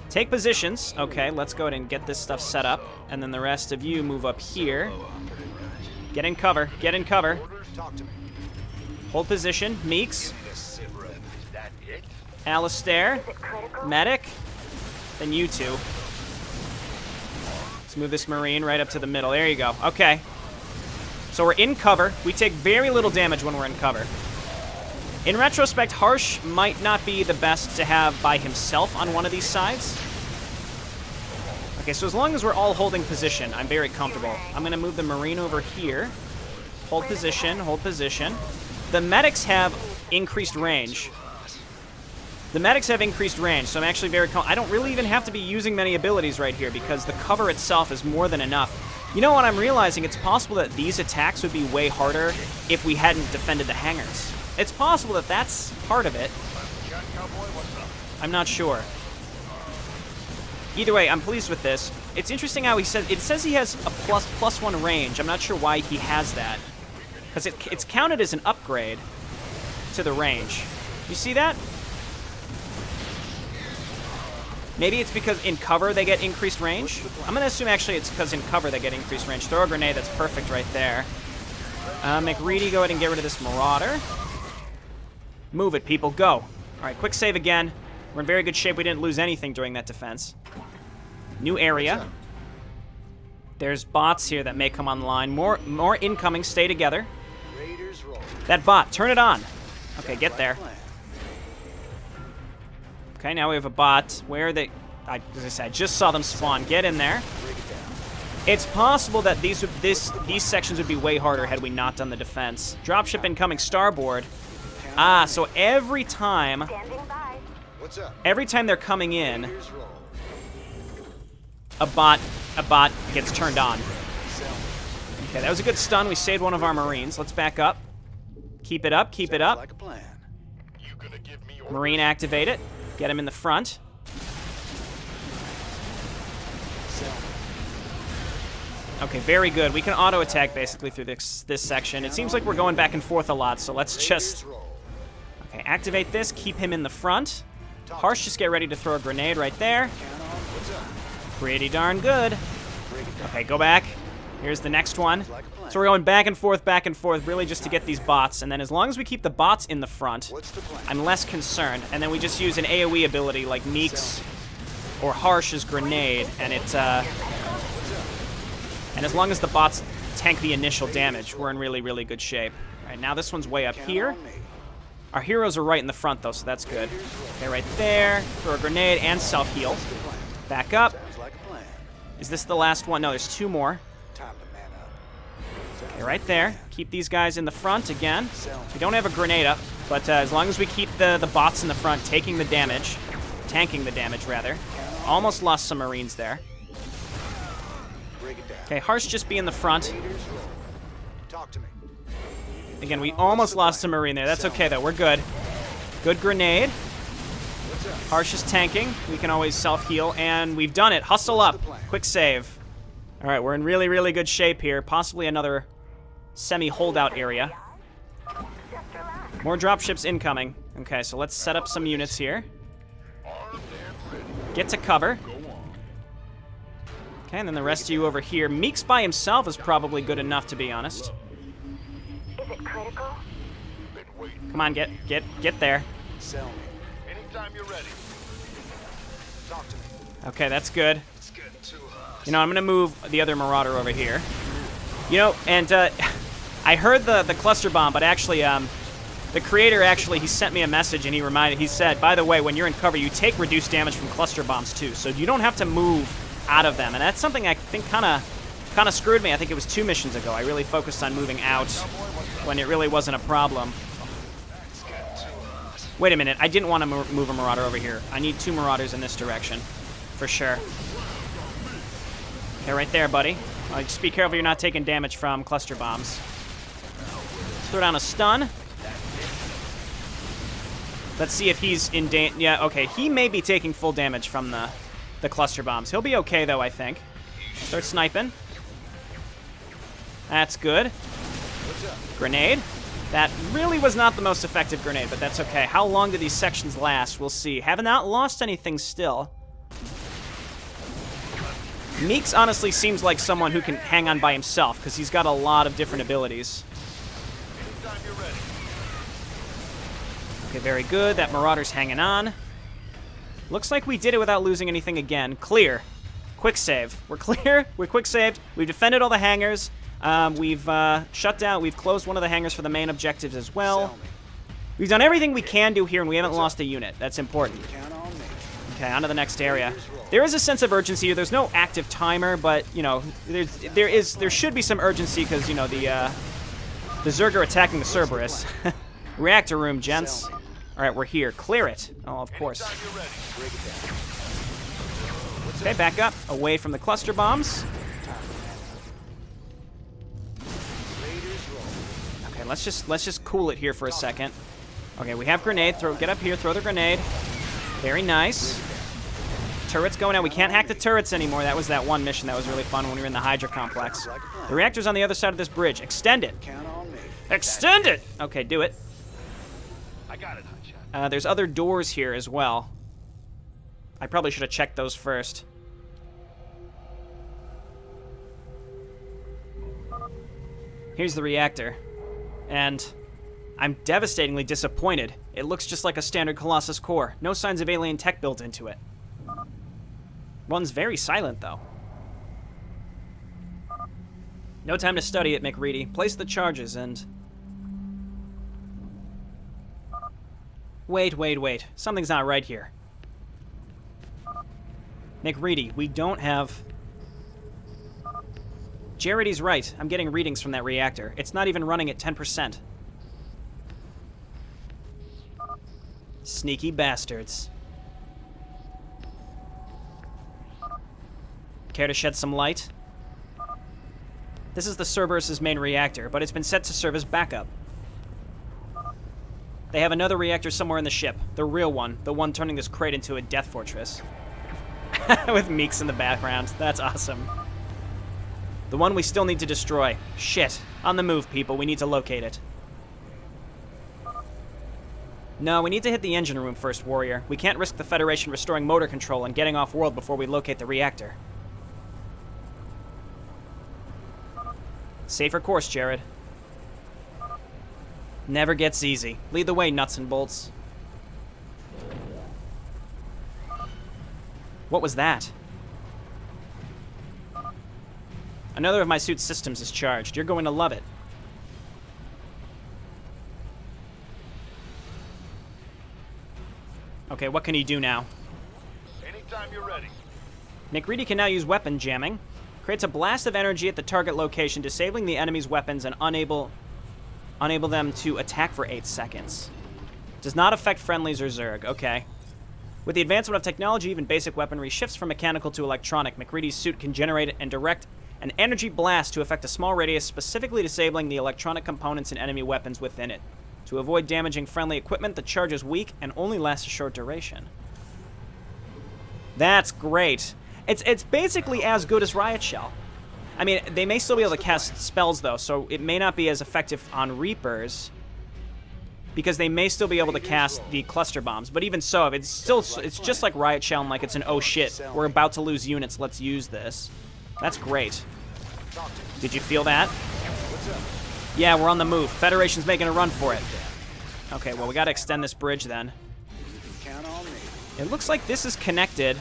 Take positions. Okay, let's go ahead and get this stuff set up. And then the rest of you move up here. Get in cover. Get in cover. Talk to me. Hold position. Meeks. Alistair. Is it critical? Medic. Then you two. Let's move this Marine right up to the middle. There you go. Okay. So we're in cover. We take very little damage when we're in cover. In retrospect, Harsh might not be the best to have by himself on one of these sides. Okay, so as long as we're all holding position, I'm very comfortable. I'm going to move the Marine over here. Hold position, hold position. The medics have increased range. The medics have increased range, so I'm actually very I don't really even have to be using many abilities right here because the cover itself is more than enough. You know what I'm realizing? It's possible that these attacks would be way harder if we hadn't defended the hangars. It's possible that that's part of it. I'm not sure. Either way, I'm pleased with this. It's interesting how it says he has a +1 range. I'm not sure why he has that. Because it's counted as an upgrade to the range. You see that? Maybe it's because in cover they get increased range. I'm going to assume actually it's because in cover they get increased range. Throw a grenade, that's perfect right there. McReady, go ahead and get rid of this Marauder. Move it, people, go. All right, quick save again. We're in very good shape. We didn't lose anything during that defense. New area. There's bots here that may come online. More incoming. Stay together. That bot, turn it on. Okay, get there. Okay, now we have a bot. Where are they? As I said, I just saw them spawn. Get in there. It's possible that these sections would be way harder had we not done the defense. Dropship incoming starboard. Ah, so every time they're coming in, a bot gets turned on. Okay, that was a good stun. We saved one of our Marines. Let's back up. Keep it up, keep it up. Marine, activate it. Get him in the front. Okay, very good. We can auto-attack basically through this section. It seems like we're going back and forth a lot, so let's just... Okay, activate this. Keep him in the front. Harsh, just get ready to throw a grenade right there. Pretty darn good. Okay, go back. Here's the next one. So we're going back and forth, really just to get these bots. And then as long as we keep the bots in the front, I'm less concerned. And then we just use an AoE ability like Meeks or Harsh's grenade, and it... And as long as the bots tank the initial damage, we're in really, really good shape. All right, now this one's way up here. Our heroes are right in the front, though, so that's good. Okay, right there. Throw a grenade and self-heal. Back up. Is this the last one? No, there's two more. Okay, right there. Keep these guys in the front again. We don't have a grenade up, but as long as we keep the bots in the front, tanking the damage, rather. Almost lost some Marines there. Okay, Harsh just be in the front. Again, we almost lost a Marine there. That's okay, though. We're good. Good grenade. Harsh is tanking. We can always self-heal, and we've done it. Hustle up. Quick save. All right, we're in really, really good shape here. Possibly another semi-holdout area. More dropships incoming. Okay, so let's set up some units here. Armed and ready. Get to cover. Go on. Okay, and then the rest of you over here. Meeks by himself is probably good enough, to be honest. Is it critical? Been waiting. Come on, get there. Sell me. Anytime you're ready. Talk to me. Okay, that's good. It's getting too hot. You know, I'm gonna move the other Marauder over here. You know, and I heard the cluster bomb, but actually, the creator actually, he sent me a message and he said, by the way, when you're in cover, you take reduced damage from cluster bombs too, so you don't have to move out of them, and that's something I think kind of screwed me. I think it was 2 missions ago. I really focused on moving out when it really wasn't a problem. It's getting too hot. Wait a minute, I didn't want to move a Marauder over here. I need 2 Marauders in this direction, for sure. Okay, right there, buddy. Just be careful you're not taking damage from cluster bombs. Throw down a stun. Let's see if he's in danger. Yeah, okay, he may be taking full damage from the cluster bombs. He'll be okay, though, I think. Start sniping. That's good. Grenade. That really was not the most effective grenade, but that's okay. How long do these sections last? We'll see. Have not lost anything still. Meeks honestly seems like someone who can hang on by himself, because he's got a lot of different abilities. Anytime you're ready. Okay, very good. That Marauder's hanging on. Looks like we did it without losing anything again. Clear. Quick save. We're clear. We're quick saved. We've defended all the hangars. We've shut down. We've closed one of the hangars for the main objectives as well. We've done everything we can do here, and we haven't lost a unit. That's important. Count on me. Okay, on to the next area. There is a sense of urgency here. There's no active timer, but, you know, there should be some urgency because, you know, the Zerg are attacking the Cerberus. Reactor room, gents. All right, we're here. Clear it. Oh, of course. Anytime you're ready. Break it down. Okay, back up. Away from the cluster bombs. Raiders roll. Okay, let's just cool it here for a second. Okay, we have grenade. Get up here. Throw the grenade. Very nice. Turrets going out. We can't hack the turrets anymore. That was that one mission that was really fun when we were in the Hydra complex. The reactor's on the other side of this bridge. Extend it. Count on me. Extend it! Okay, do it. I got it, hotshot. There's other doors here as well. I probably should have checked those first. Here's the reactor. And I'm devastatingly disappointed. It looks just like a standard Colossus core. No signs of alien tech built into it. One's very silent, though. No time to study it, McReady. Place the charges and... Wait. Something's not right here. McReady, we don't have... Jaridy's right. I'm getting readings from that reactor. It's not even running at 10%. Sneaky bastards. Care to shed some light? This is the Cerberus' main reactor, but it's been set to serve as backup. They have another reactor somewhere in the ship. The real one. The one turning this crate into a death fortress. With Meeks in the background. That's awesome. The one we still need to destroy. Shit. On the move, people. We need to locate it. No, we need to hit the engine room first, Warrior. We can't risk the Federation restoring motor control and getting off-world before we locate the reactor. Safer course, Jared. Never gets easy. Lead the way, nuts and bolts. What was that? Another of my suit's systems is charged. You're going to love it. Okay, what can he do now? Anytime you're ready. McReady can now use weapon jamming. Creates a blast of energy at the target location, disabling the enemy's weapons and unable them to attack for 8 seconds. Does not affect friendlies or Zerg. Okay. With the advancement of technology, even basic weaponry shifts from mechanical to electronic. McReady's suit can generate and direct an energy blast to affect a small radius, specifically disabling the electronic components and enemy weapons within it. To avoid damaging friendly equipment, the charge is weak and only lasts a short duration. That's great. It's basically as good as Riot Shell. I mean, they may still be able to cast spells, though, so it may not be as effective on Reapers because they may still be able to cast the cluster bombs. But even so, it's just like Riot Shell and like it's an oh shit, we're about to lose units, let's use this. That's great. Did you feel that? Yeah, we're on the move. Federation's making a run for it. Okay, well, we got to extend this bridge then. Count on me. It looks like this is connected,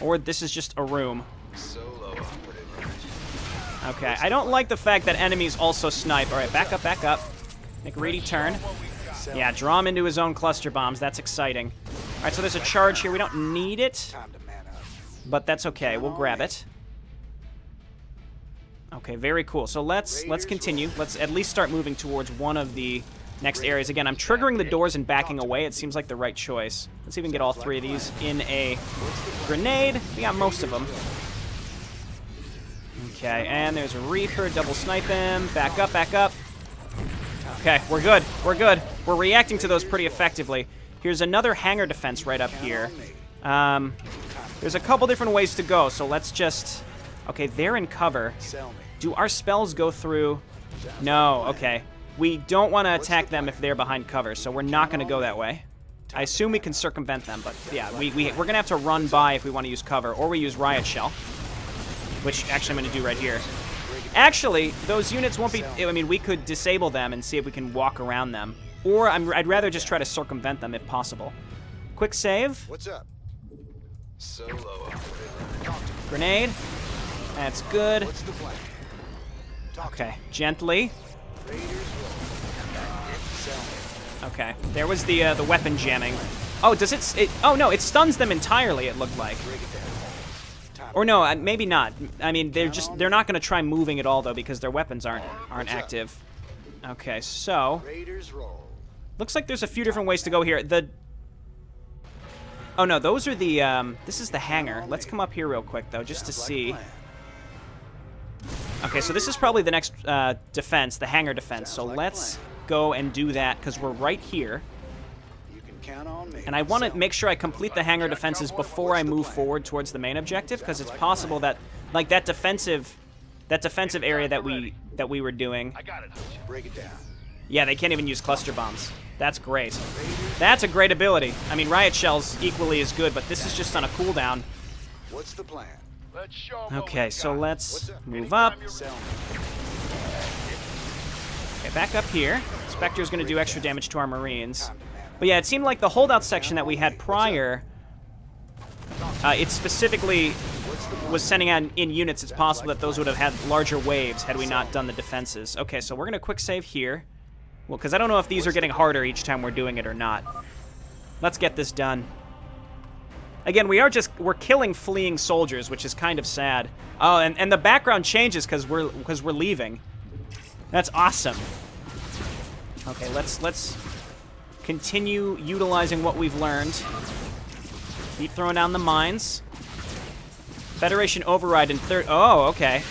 or this is just a room. Solo operative. Okay, I don't like the fact that enemies also snipe. All right, back up, back up. McReady turn. Yeah, draw him into his own cluster bombs. That's exciting. All right, so there's a charge here. We don't need it, Time to man up. but that's okay. We'll grab it. Okay, very cool. So let's continue. Let's at least start moving towards one of the next areas. Again, I'm triggering the doors and backing away. It seems like the right choice. Let's even get all three of these in a grenade. We got most of them. Okay, and there's a Reaper. Double snipe him. Back up, back up. Okay, we're good. We're good. We're reacting to those pretty effectively. Here's another hangar defense right up here. There's a couple different ways to go, so let's just... Okay, they're in cover. Sell me. Do our spells go through? No, okay. We don't want to attack them if they're behind cover, so we're not going to go that way. I assume we can circumvent them, but yeah, we're going to have to run by if we want to use cover, or we use Riot Shell, which actually I'm going to do right here. Actually, those units won't be... I mean, we could disable them and see if we can walk around them, or I'd rather just try to circumvent them if possible. Quick save. What's up? Solo operative. Grenade. That's good. What's the plan? Okay, gently. Raiders roll. Sell me. Okay, there was the weapon jamming. Oh, does it? Oh no, it stuns them entirely. It looked like. Break it down. Or no, maybe not. I mean, they're not going to try moving at all though because their weapons aren't active. Okay, so Raiders roll. looks like there's a few different ways to go here. Oh no, those are the. This is the hangar. Let's come up here real quick though, just to see. Okay, so this is probably the next defense, the hangar defense. So let's go and do that because we're right here. You can count on me. And I want to make sure I complete the hangar defenses before I move forward towards the main objective, because it's possible that, like that defensive area that we were doing. I got it. Break it down. Yeah, they can't even use cluster bombs. That's great. That's a great ability. I mean, Riot Shell's equally as good, but this is just on a cooldown. What's the plan? Let's show 'em what Okay, we so got. let's move up. Sell me. Okay, back up here. Spectre's going to do extra damage to our Marines. But yeah, it seemed like the holdout section that we had prior, it specifically was sending out in units. It's possible that those would have had larger waves had we not done the defenses. Okay, so we're going to quick save here. Well, because I don't know if these are getting harder each time we're doing it or not. Let's get this done. Again, we're killing fleeing soldiers, which is kind of sad. Oh, and the background changes because we're leaving. That's awesome. Okay, let's continue utilizing what we've learned. Keep throwing down the mines. Federation override in third. Oh, okay.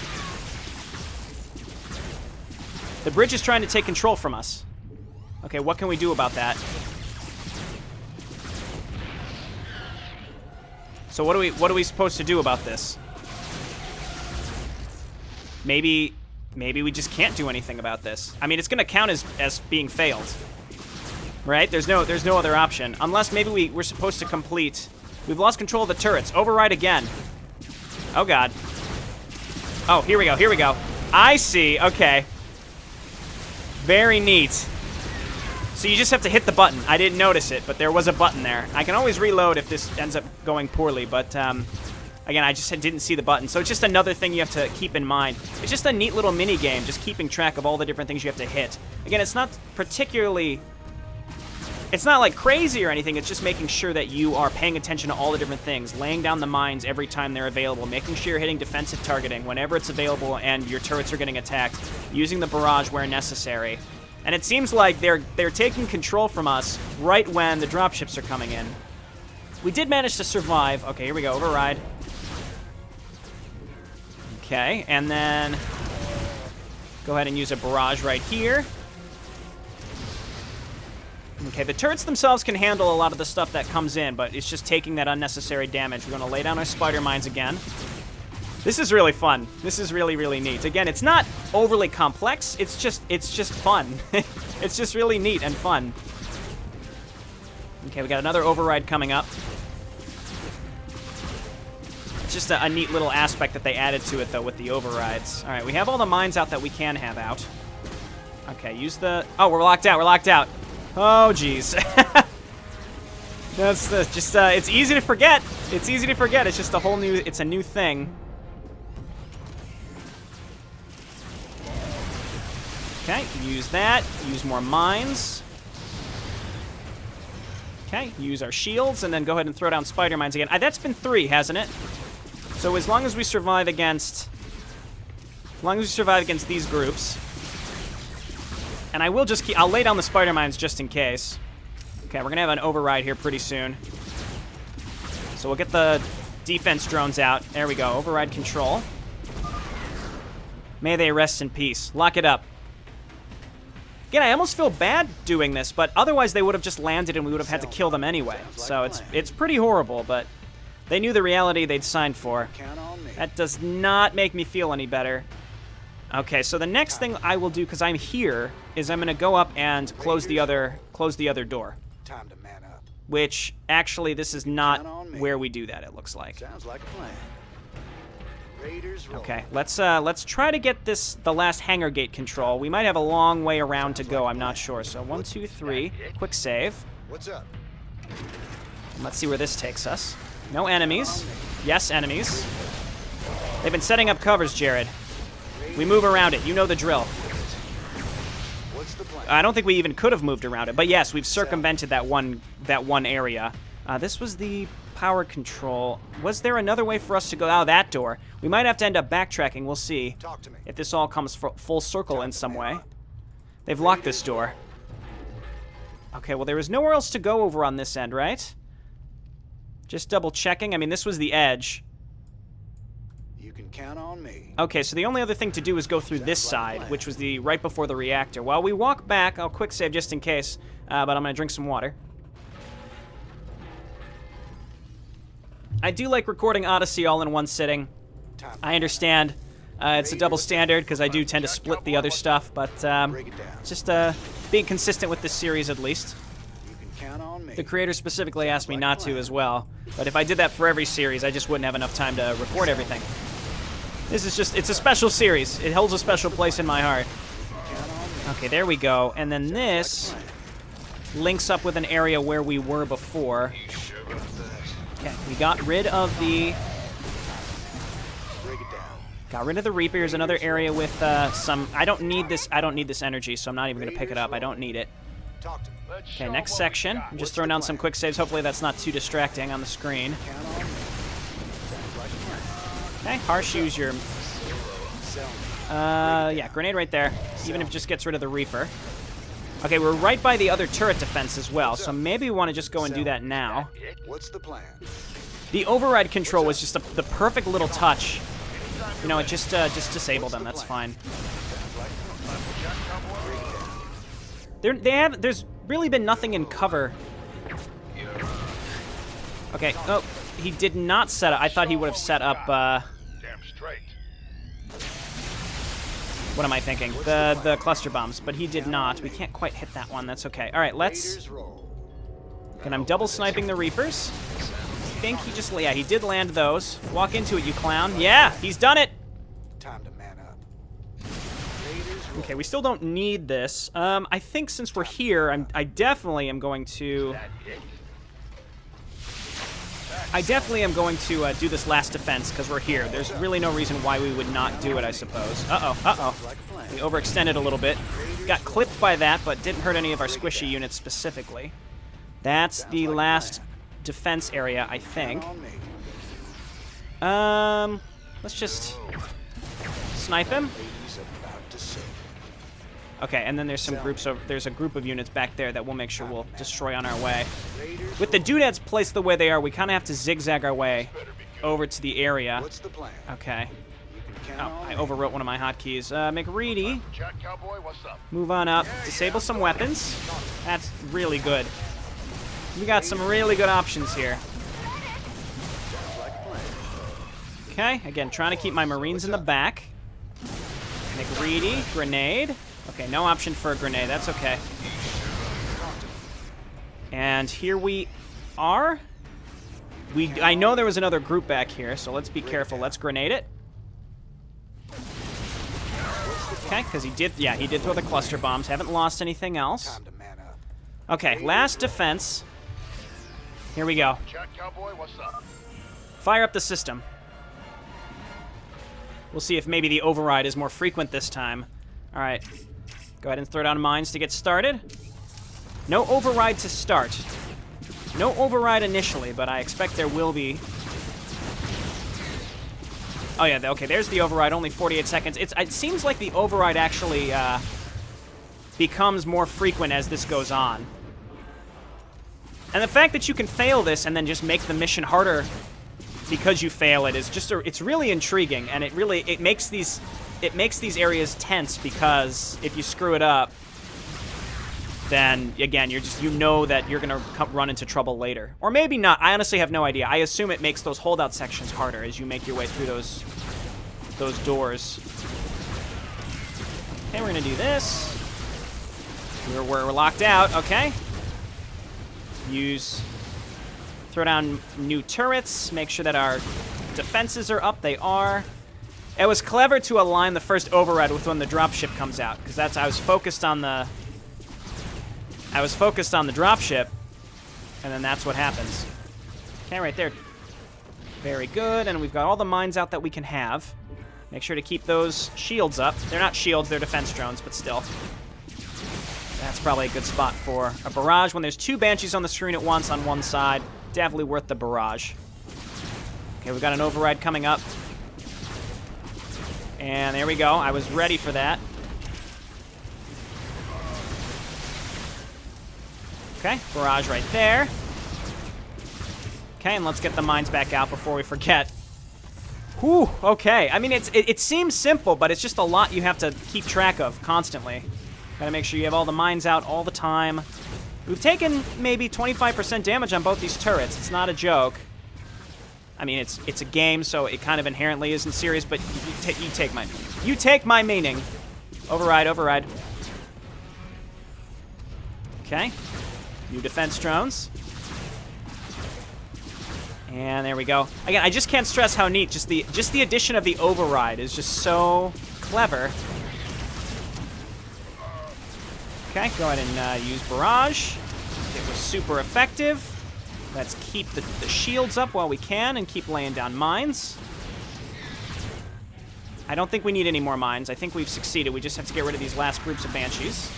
The bridge is trying to take control from us. Okay, what can we do about that? So what are we supposed to do about this? Maybe we just can't do anything about this. I mean, it's going to count as being failed. Right? There's no other option. Unless maybe we're supposed to complete. We've lost control of the turrets. Override again. Oh god. Oh, here we go. Here we go. I see. Okay. Very neat. So you just have to hit the button. I didn't notice it, but there was a button there. I can always reload if this ends up going poorly, but again, I just didn't see the button. So it's just another thing you have to keep in mind. It's just a neat little mini game, just keeping track of all the different things you have to hit. Again, it's not particularly... It's not like crazy or anything, it's just making sure that you are paying attention to all the different things, laying down the mines every time they're available, making sure you're hitting defensive targeting whenever it's available and your turrets are getting attacked, using the barrage where necessary. And it seems like they're taking control from us right when the dropships are coming in. We did manage to survive. Okay, here we go, override. Okay, and then go ahead and use a barrage right here. Okay, the turrets themselves can handle a lot of the stuff that comes in, but it's just taking that unnecessary damage. We're going to lay down our spider mines again. This is really fun. This is really, really neat. Again, it's not overly complex. It's just fun. It's just really neat and fun. Okay, we got another override coming up. It's just a neat little aspect that they added to it, though, with the overrides. All right, we have all the mines out that we can have out. Okay, use the... Oh, we're locked out. We're locked out. Oh, jeez. That's just... it's easy to forget. It's easy to forget. It's just a whole new... It's a new thing. Okay, use that. Use more mines. Okay, use our shields, and then go ahead and throw down spider mines again. That's been 3, hasn't it? So as long as we survive against... As long as we survive against these groups... And I will just keep... I'll lay down the spider mines just in case. Okay, we're going to have an override here pretty soon. So we'll get the defense drones out. There we go, override control. May they rest in peace. Lock it up. Again, I almost feel bad doing this, but otherwise they would have just landed and we would have had to kill them anyway. So it's pretty horrible, but they knew the reality they'd signed for. That does not make me feel any better. Okay, so the next thing I will do, because I'm here, is I'm going to go up and close the other door. Time to man up. Which, actually, this is not where we do that, it looks like. Sounds like a plan. Raiders roll. Okay, let's try to get the last hangar gate control. We might have a long way around to go, I'm not sure. So 1, 2, 3, quick save. What's up? Let's see where this takes us. No enemies. Yes, enemies. They've been setting up covers, Jared. We move around it. You know the drill. What's the plan? I don't think we even could have moved around it, but yes, we've circumvented that one area. This was the power control. Was there another way for us to go out that door? We might have to end up backtracking. We'll see Talk to me. if this all comes full circle in some way. They've locked this door. Okay, well, there was nowhere else to go over on this end, right? Just double checking. I mean, this was the edge. You can count on me. Okay, so the only other thing to do is go through this side, which was the right before the reactor. While we walk back, I'll quick save just in case, but I'm going to drink some water. I do like recording Odyssey all in one sitting. I understand it's a double standard because I do tend to split the other stuff, but just being consistent with this series at least. You can count on me. The creator specifically asked me not to as well, but if I did that for every series, I just wouldn't have enough time to record everything. This is just, it's a special series. It holds a special place in my heart. Okay, there we go. And then this links up with an area where we were before. Okay, we got rid of the... Break it down. Got rid of the Reaper. Here's another area with some... I don't need this energy, so I'm not even going to pick it up. I don't need it. Talk to me. Okay, next section. I'm just throwing down some quick saves. Hopefully that's not too distracting on the screen. Count on me. Sounds like a plan. Okay, Harsh, use your... Sell me. Yeah, grenade right there. Even if it just gets rid of the Reaper. Okay, we're right by the other turret defense as well, so maybe we want to just go and do that now. What's the plan? The override control was just the perfect little touch. You know, it just disabled them. That's fine. There's really been nothing in cover. Okay. Oh, he did not set up. I thought he would have set up. Damn straight. What am I thinking? The cluster bombs, but he did not. We can't quite hit that one. That's okay. All right, let's. Raiders roll. And I'm double sniping the Reapers. I think he just, yeah, he did land those. Walk into it, you clown. Yeah, he's done it. Time to man up. Raiders roll. Okay, we still don't need this. I think since we're here, I definitely am going to. I definitely am going to do this last defense because we're here. There's really no reason why we would not do it, I suppose. Uh-oh. We overextended a little bit. Got clipped by that, but didn't hurt any of our squishy units specifically. That's the last defense area, I think. Let's just snipe him. Okay, and then there's some groups of, there's a group of units back there that we'll make sure we'll destroy on our way. With the doodads placed the way they are, we kind of have to zigzag our way over to the area. What's the plan? Okay. You can Oh, count on I me. overwrote one of my hotkeys. McReady, Jack Cowboy, what's up? move on up. Disable some weapons. That's really good. We got some really good options here. Okay, again, trying to keep my Marines in the back. McReady, grenade. Okay, no option for a grenade. That's okay. And here we are. I know there was another group back here, so let's be careful. Let's grenade it. Okay, because he did throw the cluster bombs. Haven't lost anything else. Time to man up. Okay, last defense. Here we go. Jack Cowboy, what's up? Fire up the system. We'll see if maybe the override is more frequent this time. All right, go ahead and throw down mines to get started. No override to start. No override initially, but I expect there will be. Oh yeah, okay, there's the override, only 48 seconds. It seems like the override actually becomes more frequent as this goes on. And the fact that you can fail this and then just make the mission harder because you fail it is just it's really intriguing, and it makes these areas tense, because if you screw it up, then again you know that you're gonna run into trouble later, or maybe not. I honestly have no idea. I assume it makes those holdout sections harder as you make your way through those doors. Okay, we're gonna do this. We're locked out. Okay. Throw down new turrets. Make sure that our defenses are up. They are. It was clever to align the first override with when the dropship comes out, because I was focused on the dropship, and then that's what happens. Okay, right there. Very good, and we've got all the mines out that we can have. Make sure to keep those shields up. They're not shields, they're defense drones, but still. That's probably a good spot for a barrage. When there's two Banshees on the screen at once on one side, definitely worth the barrage. Okay, we've got an override coming up. And there we go. I was ready for that. Okay, barrage right there. Okay, and let's get the mines back out before we forget. Whew, okay. I mean, it seems simple, but it's just a lot you have to keep track of constantly. Gotta make sure you have all the mines out all the time. We've taken maybe 25% damage on both these turrets. It's not a joke. I mean, it's a game, so it kind of inherently isn't serious, but you take my meaning. Override, override. Okay. New defense drones. And there we go. Again, I just can't stress how neat just the addition of the override is just so clever. Okay, go ahead and use barrage. It was super effective. Let's keep the shields up while we can and keep laying down mines. I don't think we need any more mines. I think we've succeeded. We just have to get rid of these last groups of Banshees.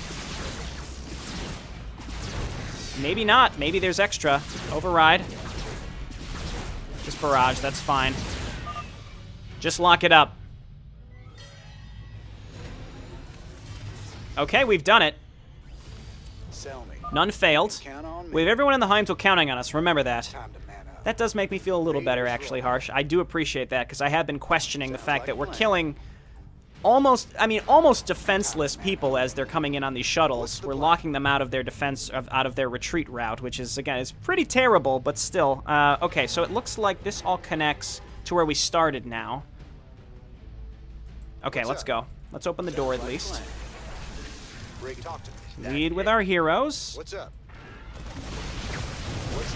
Maybe not. Maybe there's extra. Override. Just barrage. That's fine. Just lock it up. Okay, we've done it. Sell me. None failed. Count on me. We have everyone in the Heimdall counting on us. Remember that. Time to man up. That does make me feel a little better, actually, Harsh. I do appreciate that, because I have been questioning the fact that we're killing almost defenseless people as they're coming in on these shuttles. We're locking them out of their defense, out of their retreat route, which is, again, is pretty terrible, but still. Okay, so it looks like this all connects to where we started now. Okay, let's go. Let's open the door at least. Rick, talk to me. Lead with our heroes. What's up?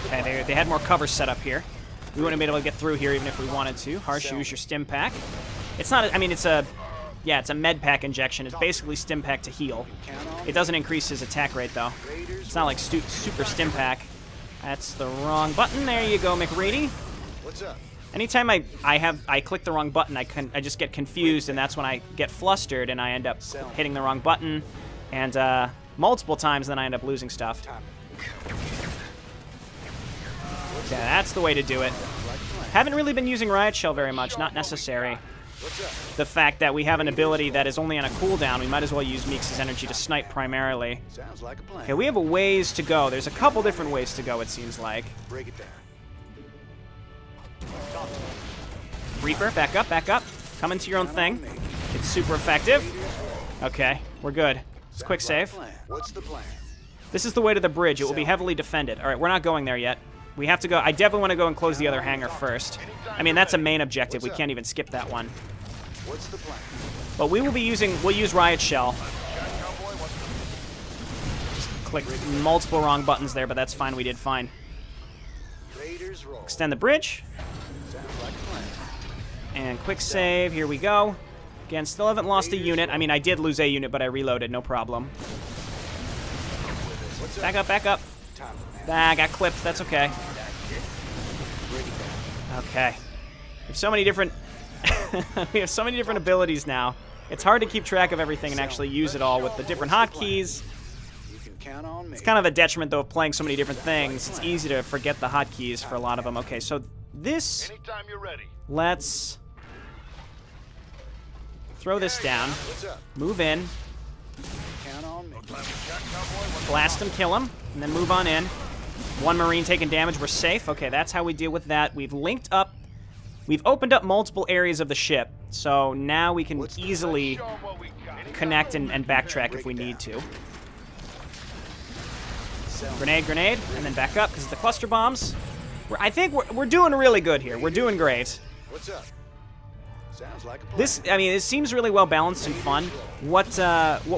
Okay, they had more cover set up here. We wouldn't have been able to get through here even if we wanted to. Harsh, use your stim pack. It's not, I mean, it's a med pack injection. It's basically stim pack to heal. It doesn't increase his attack rate, though. It's not like super stim pack. That's the wrong button. There you go, McReady. What's up? Anytime I click the wrong button, I just get confused, and that's when I get flustered, and I end up hitting the wrong button, and multiple times, then I end up losing stuff. Yeah, that's the way to do it. Haven't really been using Riot Shell very much, not necessary. The fact that we have an ability that is only on a cooldown, we might as well use Meeks' energy to snipe primarily. Sounds like a plan. Okay, we have a ways to go. There's a couple different ways to go, it seems like. Break it down. Reaper, back up, back up. Come into your own thing. It's super effective. Okay, we're good. It's a quick save. What's the plan? This is the way to the bridge. It will be heavily defended. All right, we're not going there yet. We have to go. I definitely want to go and close the other hangar first. I mean, that's a main objective. We can't even skip that one. What's the plan? But we'll use Riot Shell. Just clicked multiple wrong buttons there, but that's fine. We did fine. Raiders roll. Extend the bridge. Sounds like a plan. And quick save. Here we go. Again, still haven't lost a unit. I mean, I did lose a unit, but I reloaded. No problem. Back up, back up. Ah, got clipped. That's okay. Okay. We have so many different... we have so many different abilities now. It's hard to keep track of everything and actually use it all with the different hotkeys. You can count on me. It's kind of a detriment, though, of playing so many different things. It's easy to forget the hotkeys for a lot of them. Okay, so this... Anytime you're ready. Let's throw this down. What's up? Move in. Count on me. Blast him, kill him, and then move on in. One Marine taking damage. We're safe. Okay, that's how we deal with that. We've linked up. We've opened up multiple areas of the ship, so now we can easily Show 'em what we got. connect and backtrack if we need to. Grenade, grenade, and then back up because of the cluster bombs. I think we're doing really good here. We're doing great. What's up? Sounds like a plan. This, I mean, it seems really well balanced and fun. What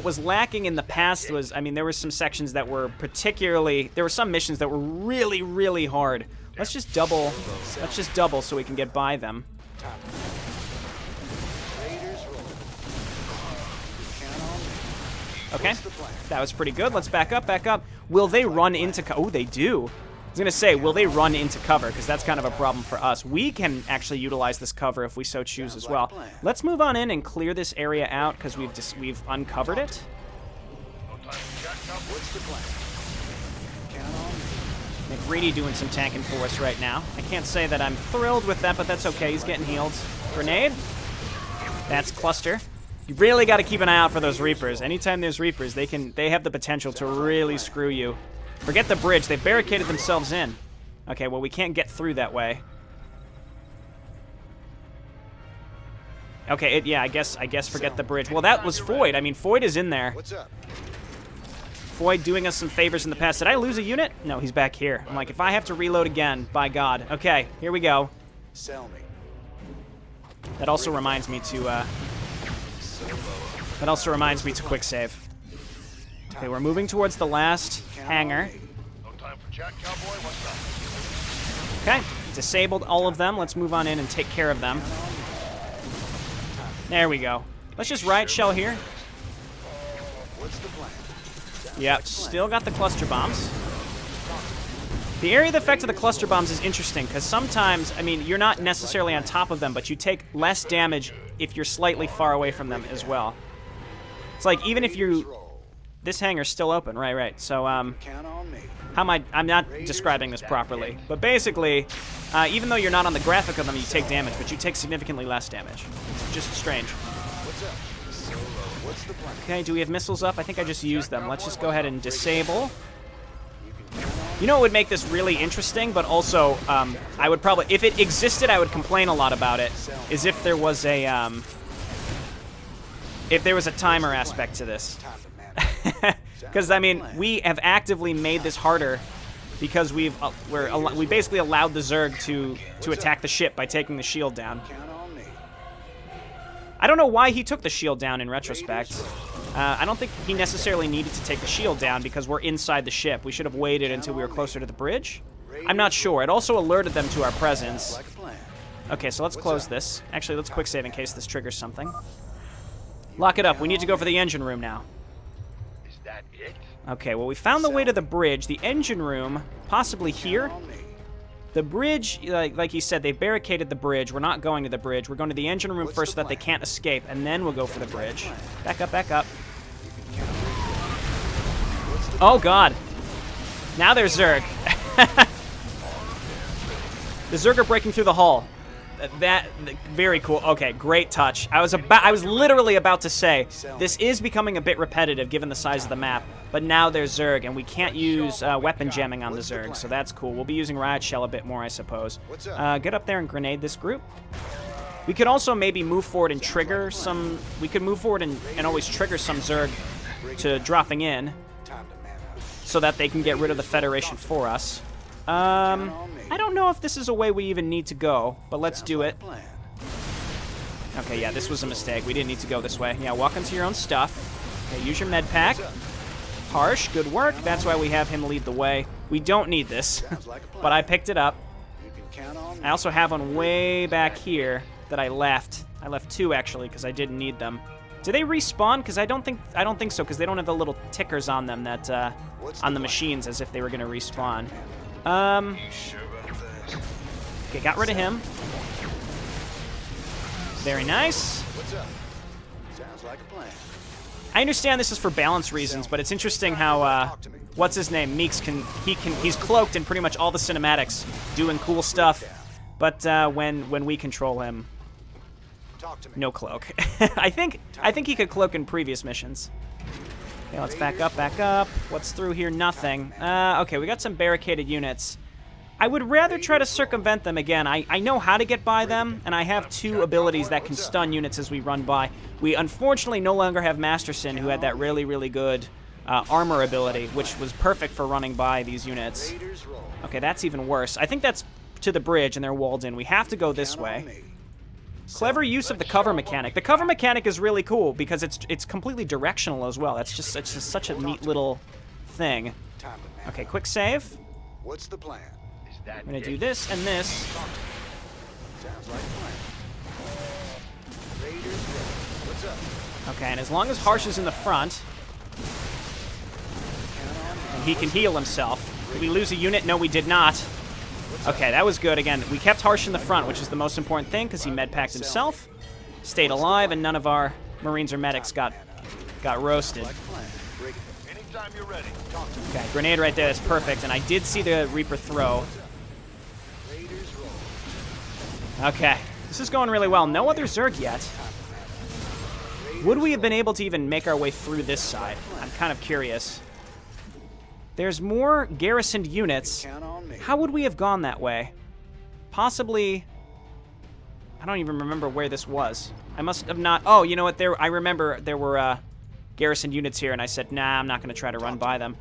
was lacking in the past was, I mean, there were some sections that were particularly, there were some missions that were really, really hard. Let's just double so we can get by them. Raiders roll. Count on me. Okay, What's the plan? that was pretty good. Let's back up, back up. Will they run into oh, they do. I was gonna say, will they run into cover? Because that's kind of a problem for us. We can actually utilize this cover if we so choose as well. Let's move on in and clear this area out because we've uncovered it. What's the plan? Count on me. McReady doing some tanking for us right now. I can't say that I'm thrilled with that, but that's okay. He's getting healed. Grenade. That's cluster. You really got to keep an eye out for those Reapers. Anytime there's Reapers, they have the potential to really screw you. Forget the bridge. They've barricaded themselves in. Okay, well, we can't get through that way. Okay, yeah, I guess forget the bridge. Well, that was Foyd. I mean, Foyd is in there. What's up? Foyd doing us some favors in the past. Did I lose a unit? No, he's back here. I'm like, if I have to reload again, by God. Okay, here we go. Sell me. That also reminds me to, quick save. Okay, we're moving towards the last hangar. No time for chat, cowboy. What's up? Okay, disabled all of them. Let's move on in and take care of them. There we go. Let's just riot shell here. What's the plan? Yep, still got the cluster bombs. The area of effect of the cluster bombs is interesting because sometimes, I mean, you're not necessarily on top of them, but you take less damage if you're slightly far away from them as well. It's like even if you... This hangar's still open, right. So, Count on me. I'm not describing this properly, but basically, even though you're not on the graphic of them, you take damage, but you take significantly less damage. It's just strange. What's up? What's the plan? Okay, do we have missiles up? I think I just used them. Let's just go ahead and disable. You know what would make this really interesting, but also, I would probably, if it existed, I would complain a lot about it, is if there was a timer aspect to this. Because, I mean, we have actively made this harder because we basically allowed the Zerg to attack the ship by taking the shield down. Count on me. I don't know why he took the shield down in retrospect. I don't think he necessarily needed to take the shield down because we're inside the ship. We should have waited until we were closer to the bridge. I'm not sure. It also alerted them to our presence. Like a plan. Okay, so let's close this. Actually, let's quick save in case this triggers something. Lock it up. We need to go for the engine room now. Is that it? Okay, well, we found the way to the bridge. The engine room, possibly here. On me. The bridge, like you said, they barricaded the bridge. We're not going to the bridge. We're going to the engine room What's first so the that they plan? can't escape, and then we'll go for the bridge. Back up, back up. Oh, God. Now there's Zerg. The Zerg are breaking through the hull. Very cool. Okay, great touch. I was literally about to say, this is becoming a bit repetitive given the size of the map, but now there's Zerg, and we can't use weapon jamming on the Zerg, so that's cool. We'll be using riot shell a bit more, I suppose. Get up there and grenade this group. We could also maybe move forward and trigger some... We could move forward and always trigger some Zerg to dropping in Time to man up. so that they can get rid of the Federation for us. I don't know if this is a way we even need to go, but let's do it. Plan. Okay, yeah, this was a mistake. We didn't need to go this way. Yeah, walk into your own stuff. Okay, use your med pack. Harsh, good work. That's why we have him lead the way. We don't need this, but I picked it up. You can count on me. I also have one way back here that I left. I left 2 actually because I didn't need them. Do they respawn? Because I don't think so, because they don't have the little tickers on them that on the machines as if they were gonna respawn. Okay, got rid of him. Very nice. What's up? Sounds like a plan. I understand this is for balance reasons, but it's interesting how what's his name, Meeks he's cloaked in pretty much all the cinematics, doing cool stuff. But when we control him, Talk to me. no cloak. I think he could cloak in previous missions. Okay, let's back up, back up. What's through here? Nothing. Okay, we got some barricaded units. I would rather try to circumvent them again. I know how to get by them, and I have 2 abilities that can stun units as we run by. We unfortunately no longer have Masterson, who had that really, really good armor ability, which was perfect for running by these units. Raiders roll. Okay, that's even worse. I think that's to the bridge, and they're walled in. We have to go this Count on way. me. Clever use of the cover mechanic. The cover mechanic is really cool because it's completely directional as well. It's just such a neat little thing. Time to man Okay, up. quick save. What's the plan? I'm gonna do this and this. Sounds like a plan. Raiders roll. What's up? Okay, and as long as Harsh is in the front, Count on me. and he can heal himself. Did we lose a unit? No, we did not. Okay, that was good. Again, we kept Harsh in the front, which is the most important thing, because he medpacked himself, stayed alive, and none of our Marines or medics got roasted. Like a plan. Break it. Anytime you're ready. Talk to me. Okay, grenade right there. That's perfect. And I did see the Reaper throw. Raiders roll. Okay, this is going really well. No other Zerg yet. Would we have been able to even make our way through this side? I'm kind of curious. There's more garrisoned units. Count on me. How would we have gone that way? Possibly... I don't even remember where this was. I must have not... Oh, you know what? I remember there were garrisoned units here, and I said, nah, I'm not going to try to run by them.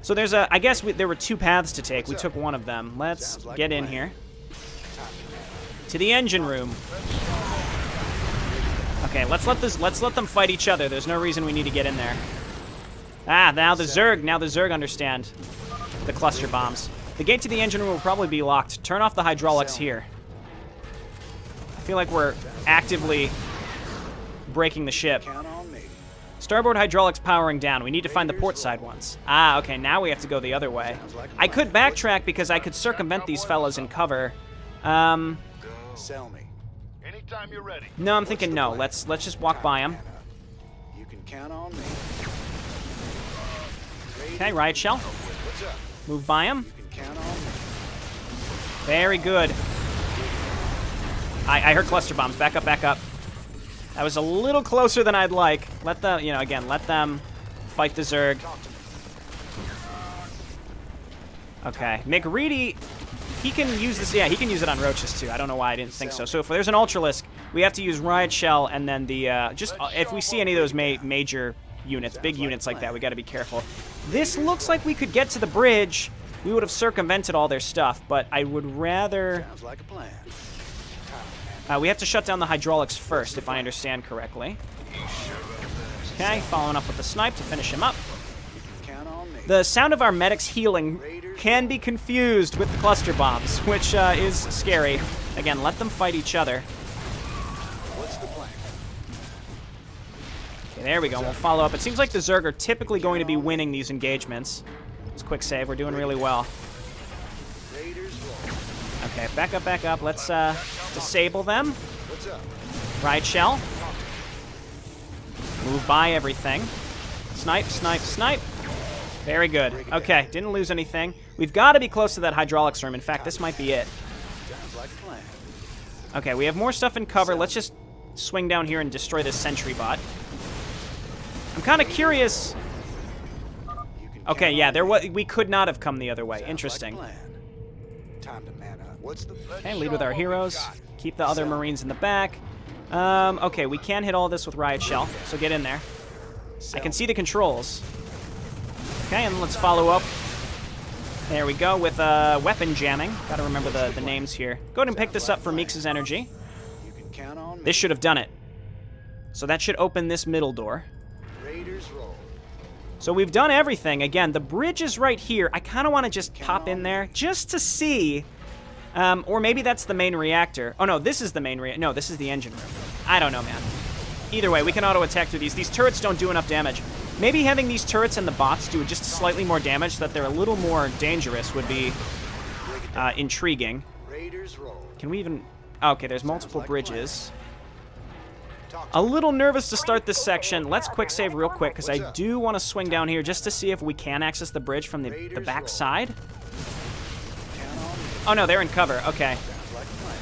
So there's a... I guess there were 2 paths to take. We took one of them. Let's get in here. To the engine room. Okay, let's let them fight each other. There's no reason we need to get in there. Ah, now the Zerg understand the cluster bombs. The gate to the engine room will probably be locked. Turn off the hydraulics here. I feel like we're actively breaking the ship. Count on me. Starboard hydraulics powering down. We need to find the port side ones. Ah, okay, now we have to go the other way. I could backtrack because I could circumvent these fellas in cover. Sell me. Anytime you're ready. No, I'm thinking no. Let's just walk by them. You can count on me. Okay, riot shell. What's up? Move by them. You can count on me. Very good. I heard cluster bombs. Back up, back up. That was a little closer than I'd like. Let them, again, let them fight the Zerg. Okay, McReady, he can use this. Yeah, he can use it on roaches too. I don't know why I didn't think so. So if there's an Ultralisk, we have to use riot shell, and then the if we see any of those major units, big units like that, we got to be careful. This looks like we could get to the bridge. We would have circumvented all their stuff, but I would rather... Sounds like a plan. we have to shut down the hydraulics first, if I understand correctly. Okay, following up with the snipe to finish him up. Count on me. The sound of our medics healing can be confused with the cluster bombs, which is scary. Again, let them fight each other. What's the plan? Okay, there we go. We'll follow up. It seems like the Zerg are typically going to be winning these engagements. It's a quick save. We're doing really well. Raiders roll. Okay, back up, back up. Let's disable them. What's up? Riot shell. Move by everything. Snipe, snipe, snipe. Very good. Okay, didn't lose anything. We've got to be close to that hydraulics room. In fact, this might be it. Sounds like a plan. Okay, we have more stuff in cover. Let's just swing down here and destroy this sentry bot. I'm kind of curious. Okay, yeah, we could not have come the other way. Interesting. Time to man up. What's the Okay, lead with our heroes. Keep the other Marines in the back. Okay, we can hit all this with riot shell, so get in there. I can see the controls. Okay, and let's follow up. There we go with weapon jamming. Gotta remember the names here. Go ahead and pick this up for Meeks' energy. You can count on me. This should have done it. So that should open this middle door. Raiders roll. So we've done everything. Again, the bridge is right here. I kind of want to just pop in there just to see. Or maybe that's the main reactor. Oh, no, this is the main reactor. No, this is the engine room. I don't know, man. Either way, we can auto-attack through these. These turrets don't do enough damage. Maybe having these turrets and the bots do just slightly more damage so that they're a little more dangerous would be intriguing. Can we even... Okay, there's multiple bridges. A little nervous to start this section. Let's quick save real quick, because I do want to swing down here just to see if we can access the bridge from the back side. Oh, no, they're in cover. Okay.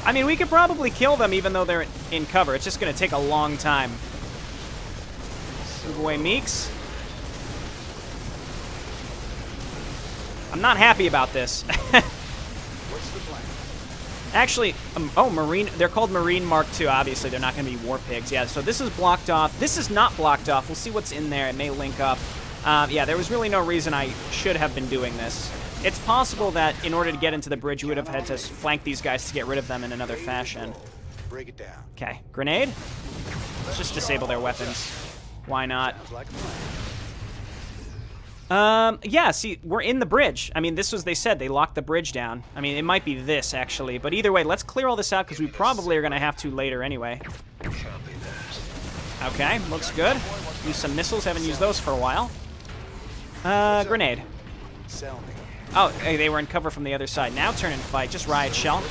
I mean, we could probably kill them even though they're in cover. It's just going to take a long time. Move away, Meeks. I'm not happy about this. Actually, oh, Marine. They're called Marine Mark II. Obviously, they're not going to be War Pigs. Yeah, so this is blocked off. This is not blocked off. We'll see what's in there. It may link up. Yeah, there was really no reason I should have been doing this. It's possible that in order to get into the bridge, you would have had to flank these guys to get rid of them in another fashion. Okay, grenade. Let's just disable their weapons. Why not? Yeah, see, we're in the bridge. I mean, this was, they said, they locked the bridge down. I mean, it might be this, actually. But either way, let's clear all this out, because we probably are going to have to later anyway. Okay, looks good. Use some missiles. Haven't used those for a while. Grenade. Oh, hey, they were in cover from the other side. Now turn and fight. Just riot shell.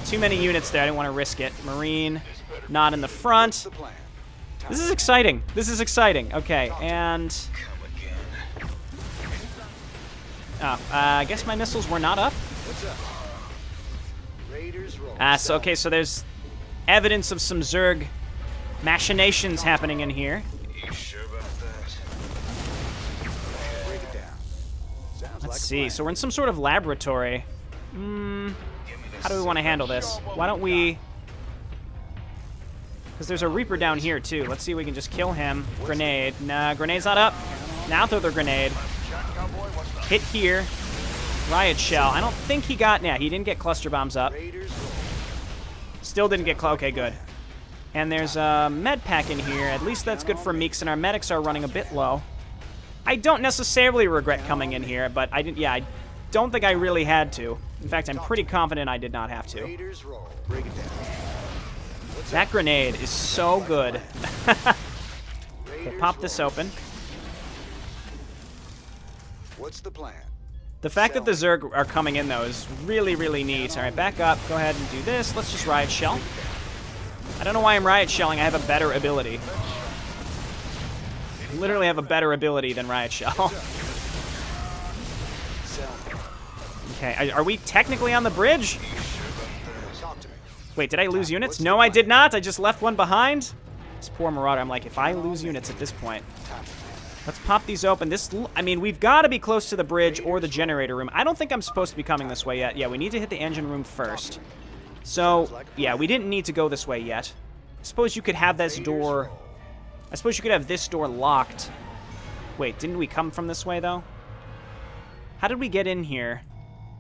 Too many units there. I didn't want to risk it. Marine, not in the front. This is exciting. This is exciting. Okay, and... Oh, I guess my missiles were not up. So, okay, so there's evidence of some Zerg machinations happening in here. Let's see. So we're in some sort of laboratory. How do we want to handle this? Why don't we... Because there's a Reaper down here, too. Let's see if we can just kill him. Grenade. Nah, grenade's not up. Now throw the grenade. Hit here. Riot shell. I don't think he got... Yeah, he didn't get cluster bombs up. Still didn't get... Okay, good. And there's a med pack in here. At least that's good for Meeks, and our medics are running a bit low. I don't necessarily regret coming in here, but I didn't. Yeah, I don't think I really had to. In fact, I'm pretty confident I did not have to. That grenade is so good. Okay, pop this open. What's the plan? The fact that the Zerg are coming in, though, is really, really neat. All right, back up. Go ahead and do this. Let's just riot shell. I don't know why I'm riot shelling. I have a better ability. Literally have a better ability than riot shell. Okay, are we technically on the bridge? Wait, did I lose units? No, I did not. I just left one behind. This poor Marauder. I'm like, if I lose units at this point. Let's pop these open. I mean, we've got to be close to the bridge or the generator room. I don't think I'm supposed to be coming this way yet. Yeah, we need to hit the engine room first. So, yeah, we didn't need to go this way yet. I suppose you could have this door... I suppose you could have this door locked. Wait, didn't we come from this way, though? How did we get in here?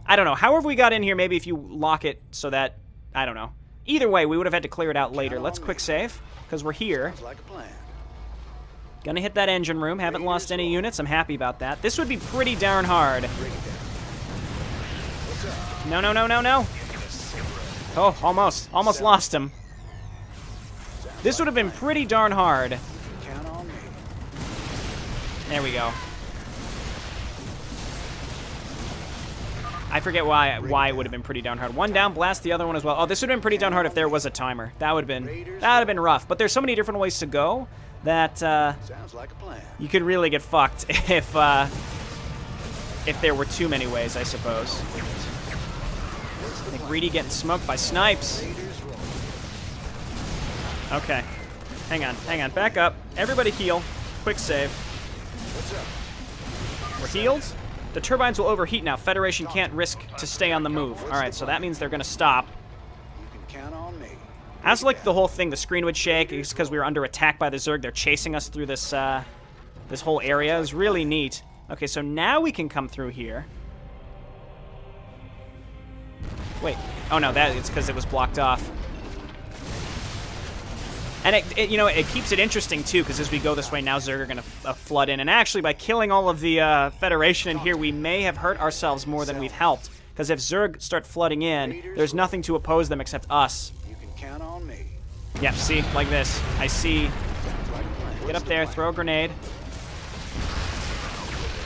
I don't know. However we got in here, maybe if you lock it so that... I don't know. Either way, we would have had to clear it out later. Let's quick save, because we're here. Gonna hit that engine room. Haven't lost any units. I'm happy about that. This would be pretty darn hard. No, no, no, no, no. Oh, almost. Almost lost him. This would have been pretty darn hard. There we go. I forget why it would have been pretty darn hard. One down, blast the other one as well. Oh, this would have been pretty darn hard if there was a timer. That would have been rough. But there's so many different ways to go that you could really get fucked if there were too many ways, I suppose. I think Greedy getting smoked by snipes. Okay. Hang on. Back up. Everybody heal. Quick save. We're healed. The turbines will overheat now. Federation can't risk to stay on the move. All right, so that means they're going to stop. I also like the whole thing. The screen would shake. It's because we were under attack by the Zerg. They're chasing us through this this whole area. It was really neat. Okay, so now we can come through here. Wait. Oh, no, it's because it was blocked off. And it keeps it interesting too, because as we go this way now, Zerg are going to flood in. And actually, by killing all of the Federation in here, we may have hurt ourselves more than we've helped. Because if Zerg start flooding in, there's nothing to oppose them except us. You can count on me. Yep, see, like this. I see. Get up there, throw a grenade.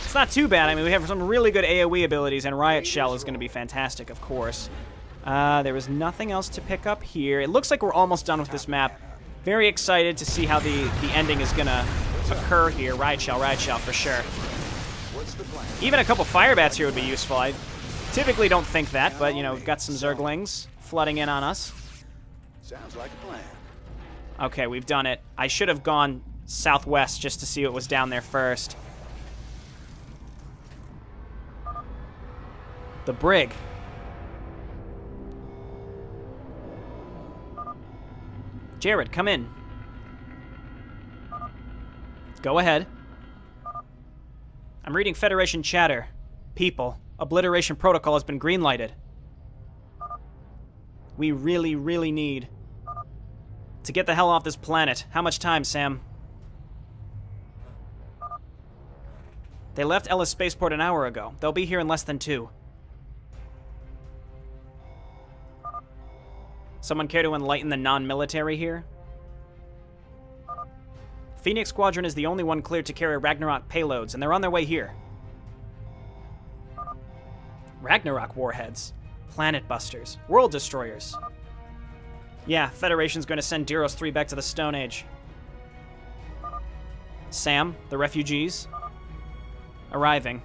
It's not too bad. I mean, we have some really good AoE abilities, and Riot Shell is going to be fantastic, of course. There was nothing else to pick up here. It looks like we're almost done with this map. Very excited to see how the ending is going to occur here. Riot Shell for sure. Even a couple fire bats here would be useful. I typically don't think that, but, you know, we've got some Zerglings flooding in on us. Sounds like a plan. Okay, we've done it. I should have gone southwest just to see what was down there first. The brig. Jared, come in. Go ahead. I'm reading Federation chatter. People, obliteration protocol has been greenlighted. We really, really need to get the hell off this planet. How much time, Sam? They left Ellis Spaceport an hour ago. They'll be here in less than 2. Someone care to enlighten the non-military here? Phoenix Squadron is the only one cleared to carry Ragnarok payloads, and they're on their way here. Ragnarok warheads. Planet busters. World destroyers. Yeah, Federation's going to send Diros 3 back to the Stone Age. Sam, the refugees. Arriving.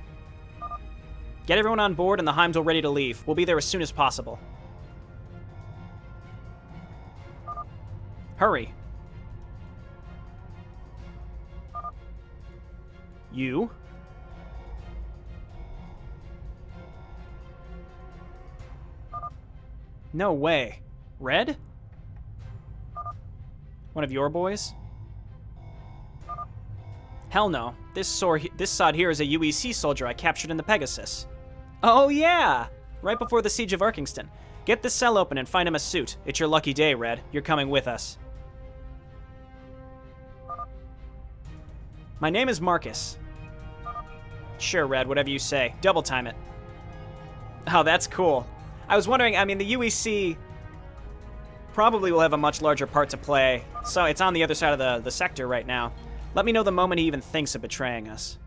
Get everyone on board and the Heimdall ready to leave. We'll be there as soon as possible. Hurry. You? No way. Red? One of your boys? Hell no. This sod here is a UEC soldier I captured in the Pegasus. Oh yeah! Right before the siege of Arkingston. Get the cell open and find him a suit. It's your lucky day, Red. You're coming with us. My name is Marcus. Sure, Red, whatever you say. Double time it. Oh, that's cool. I was wondering, I mean, the UEC probably will have a much larger part to play, so it's on the other side of the sector right now. Let me know the moment he even thinks of betraying us.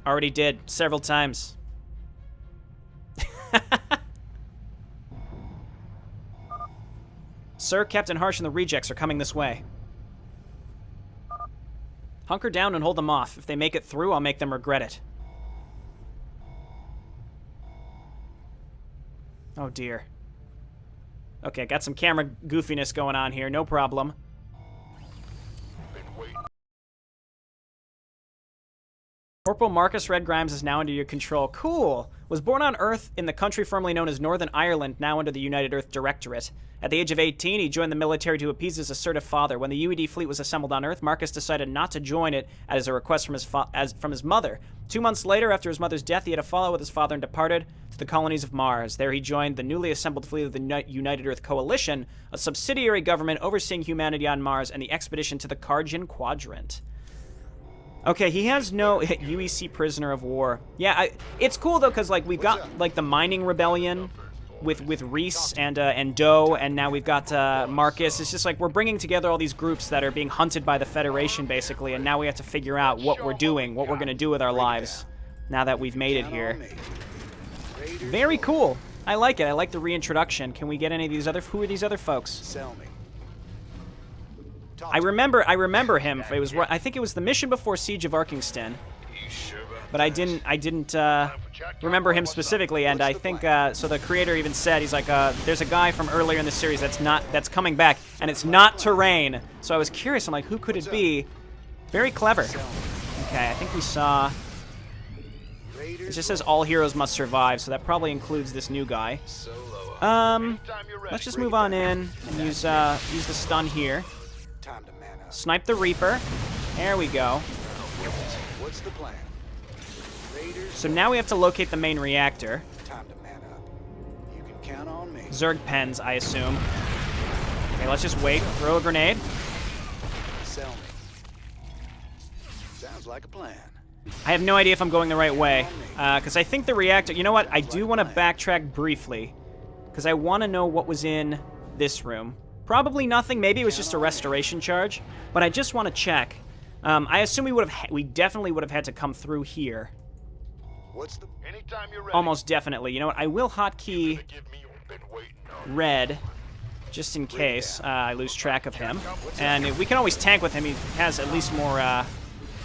Already did, several times. Sir, Captain Harsh and the Rejects are coming this way. Hunker down and hold them off. If they make it through, I'll make them regret it. Oh, dear. Okay, got some camera goofiness going on here. No problem. Corporal Marcus Red Grimes is now under your control. Cool. Was born on Earth in the country formerly known as Northern Ireland, now under the United Earth Directorate. At the age of 18, he joined the military to appease his assertive father. When the UED fleet was assembled on Earth, Marcus decided not to join it as a request from his mother. 2 months later, after his mother's death, he had to follow with his father and departed to the colonies of Mars. There he joined the newly assembled fleet of the United Earth Coalition, a subsidiary government overseeing humanity on Mars and the expedition to the Karjan Quadrant. Okay, he has no UEC prisoner of war. Yeah, it's cool though, because like we've got like the mining rebellion with Reese and Doe, and now we've got Marcus. It's just like we're bringing together all these groups that are being hunted by the Federation basically, and now we have to figure out what we're doing, what we're gonna do with our lives now that we've made it here. Very cool. I like it. I like the reintroduction. Can we get any of these other? Who are these other folks? Sell me. I remember him. It was, I think it was the mission before Siege of Arkingston, but I didn't remember him specifically. And I think so. The creator even said he's like, there's a guy from earlier in the series that's coming back, and it's not Terrain. So I was curious. I'm like, who could it be? Very clever. Okay, I think we saw. It just says all heroes must survive, so that probably includes this new guy. Let's just move on in and use the stun here. Time to man up. Snipe the Reaper. There we go. What's the plan? Raiders. So now we have to locate the main reactor. Time to man up. You can count on me. Zerg pens, I assume. Okay, let's just wait. Throw a grenade. Sell me. Sounds like a plan. I have no idea if I'm going the right way, because I think the reactor... You know what? I do want to backtrack briefly, because I want to know what was in this room. Probably nothing. Maybe it was just a restoration charge, but I just want to check. I assume we definitely would have had to come through here. What's the... Anytime you're ready. Almost definitely. You know what? I will hotkey Give me your been waiting on. red, just in case I lose track of him. And we can always tank with him. He has at least more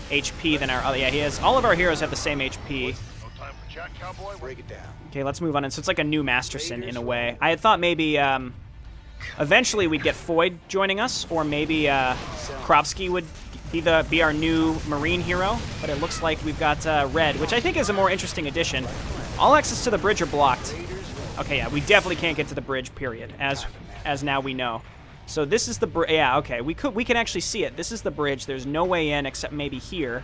HP than our other. Yeah, he has. All of our heroes have the same HP. No time for chat, cowboy. Break it down. Okay, let's move on. And so it's like a new Masterson in a way. I had thought maybe eventually we'd get Foyd joining us, or maybe Krovsky would be our new Marine hero. But it looks like we've got Red, which I think is a more interesting addition. All access to the bridge are blocked. Okay, yeah, we definitely can't get to the bridge. Period. As now we know. So this is the bridge. Yeah, okay, we can actually see it. This is the bridge. There's no way in except maybe here,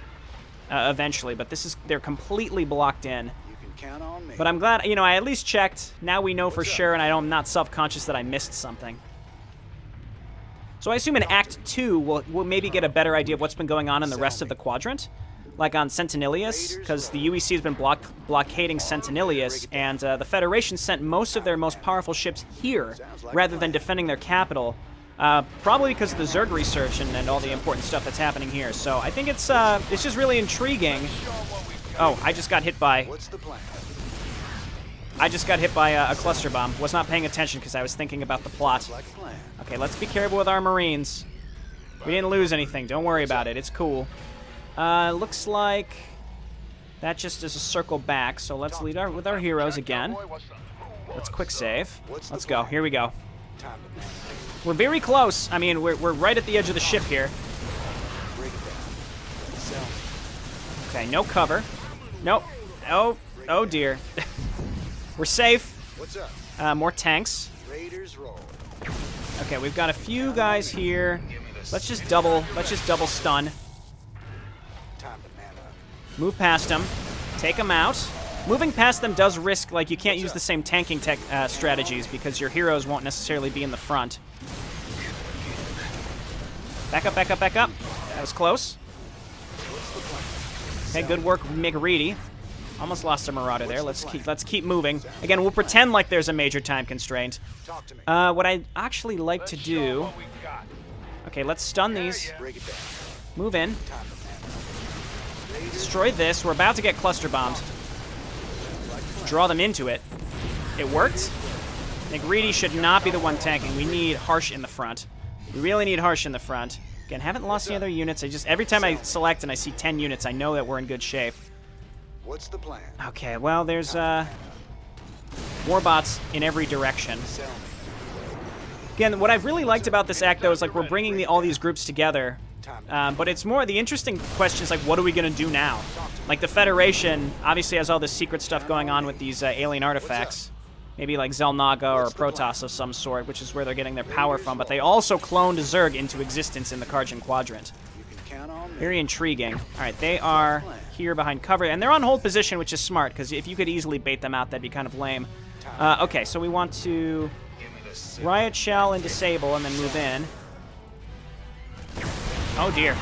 eventually. But they're completely blocked in. You can count on me. But I'm glad, you know, I at least checked. Now we know for sure, and I'm not self-conscious that I missed something. So I assume in Act 2, we'll maybe get a better idea of what's been going on in the rest of the quadrant. Like on Sentinelius, because the UEC has been blockading Sentinelius, and the Federation sent most of their most powerful ships here, rather than defending their capital. Probably because of the Zerg research and all the important stuff that's happening here. So I think it's just really intriguing. Oh, I just got hit by... What's the plan? I just got hit by a cluster bomb. Was not paying attention because I was thinking about the plot. Like a plan. Okay, let's be careful with our Marines. We didn't lose anything. Don't worry about it. It's cool. Looks like that just is a circle back. So let's lead with our heroes again. Let's quick save. Let's go. Here we go. Time to man. We're very close. I mean, we're right at the edge of the ship here. Break it down. Sell me. Okay, no cover. Nope. Oh dear. We're safe. What's up? More tanks. Raiders roll. Okay, we've got a few guys here. Let's just double stun. Time to man up. Move past them. Take them out. Moving past them does risk, like, you can't use the same tanking strategies because your heroes won't necessarily be in the front. Back up, back up, back up. That was close. Okay, good work, McReady. Almost lost a Marauder there. Let's keep moving. Again, we'll pretend like there's a major time constraint. Talk to me. What I'd actually like to do... Okay, let's stun these. Break it down. Move in. Time to man up. Destroy this. We're about to get cluster bombed. Draw them into it. It worked. McReady should not be the one tanking. We need Harsh in the front. We really need Harsh in the front. Again, haven't lost any other units. Every time I select and I see 10 units, I know that we're in good shape. What's the plan? Okay, well, there's warbots in every direction. Sell me. Again, what I've really liked about this act, though, is like we're bringing all these groups together. But it's more, the interesting question is like, what are we going to do now? Like the Federation obviously has all this secret stuff going on with these alien artifacts. Maybe like Zelnaga or Protoss of some sort, which is where they're getting their power from. But they also cloned Zerg into existence in the Karjan Quadrant. You can count on me. Very intriguing. All right, they are here behind cover, and they're on hold position, which is smart, because if you could easily bait them out, that'd be kind of lame. Okay, so we want to riot shell and disable, and then move in. Oh dear.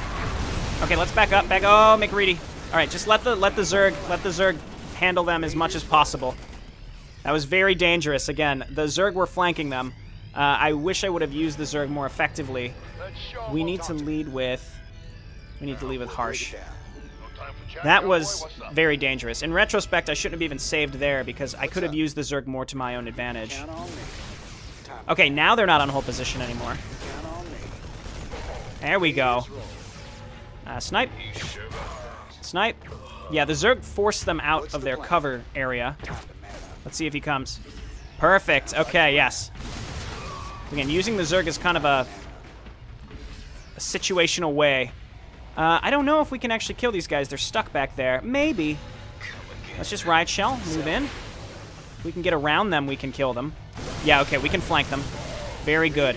Okay, let's back up. Oh, McReady. All right, just let the Zerg handle them as much as possible. That was very dangerous. Again, the Zerg were flanking them. I wish I would have used the Zerg more effectively. We need to lead with Harsh. That was very dangerous. In retrospect, I shouldn't have even saved there because I could have used the Zerg more to my own advantage. Count on me. Okay, now they're not on hold position anymore. Count on me. There we go. Snipe. Snipe. Yeah, the Zerg forced them out of their cover area. Let's see if he comes. Perfect. Okay, yes. Again, using the Zerg is kind of a situational way. I don't know if we can actually kill these guys. They're stuck back there. Maybe. Let's just riot shell. Move in. If we can get around them, we can kill them. Yeah, okay, we can flank them. Very good.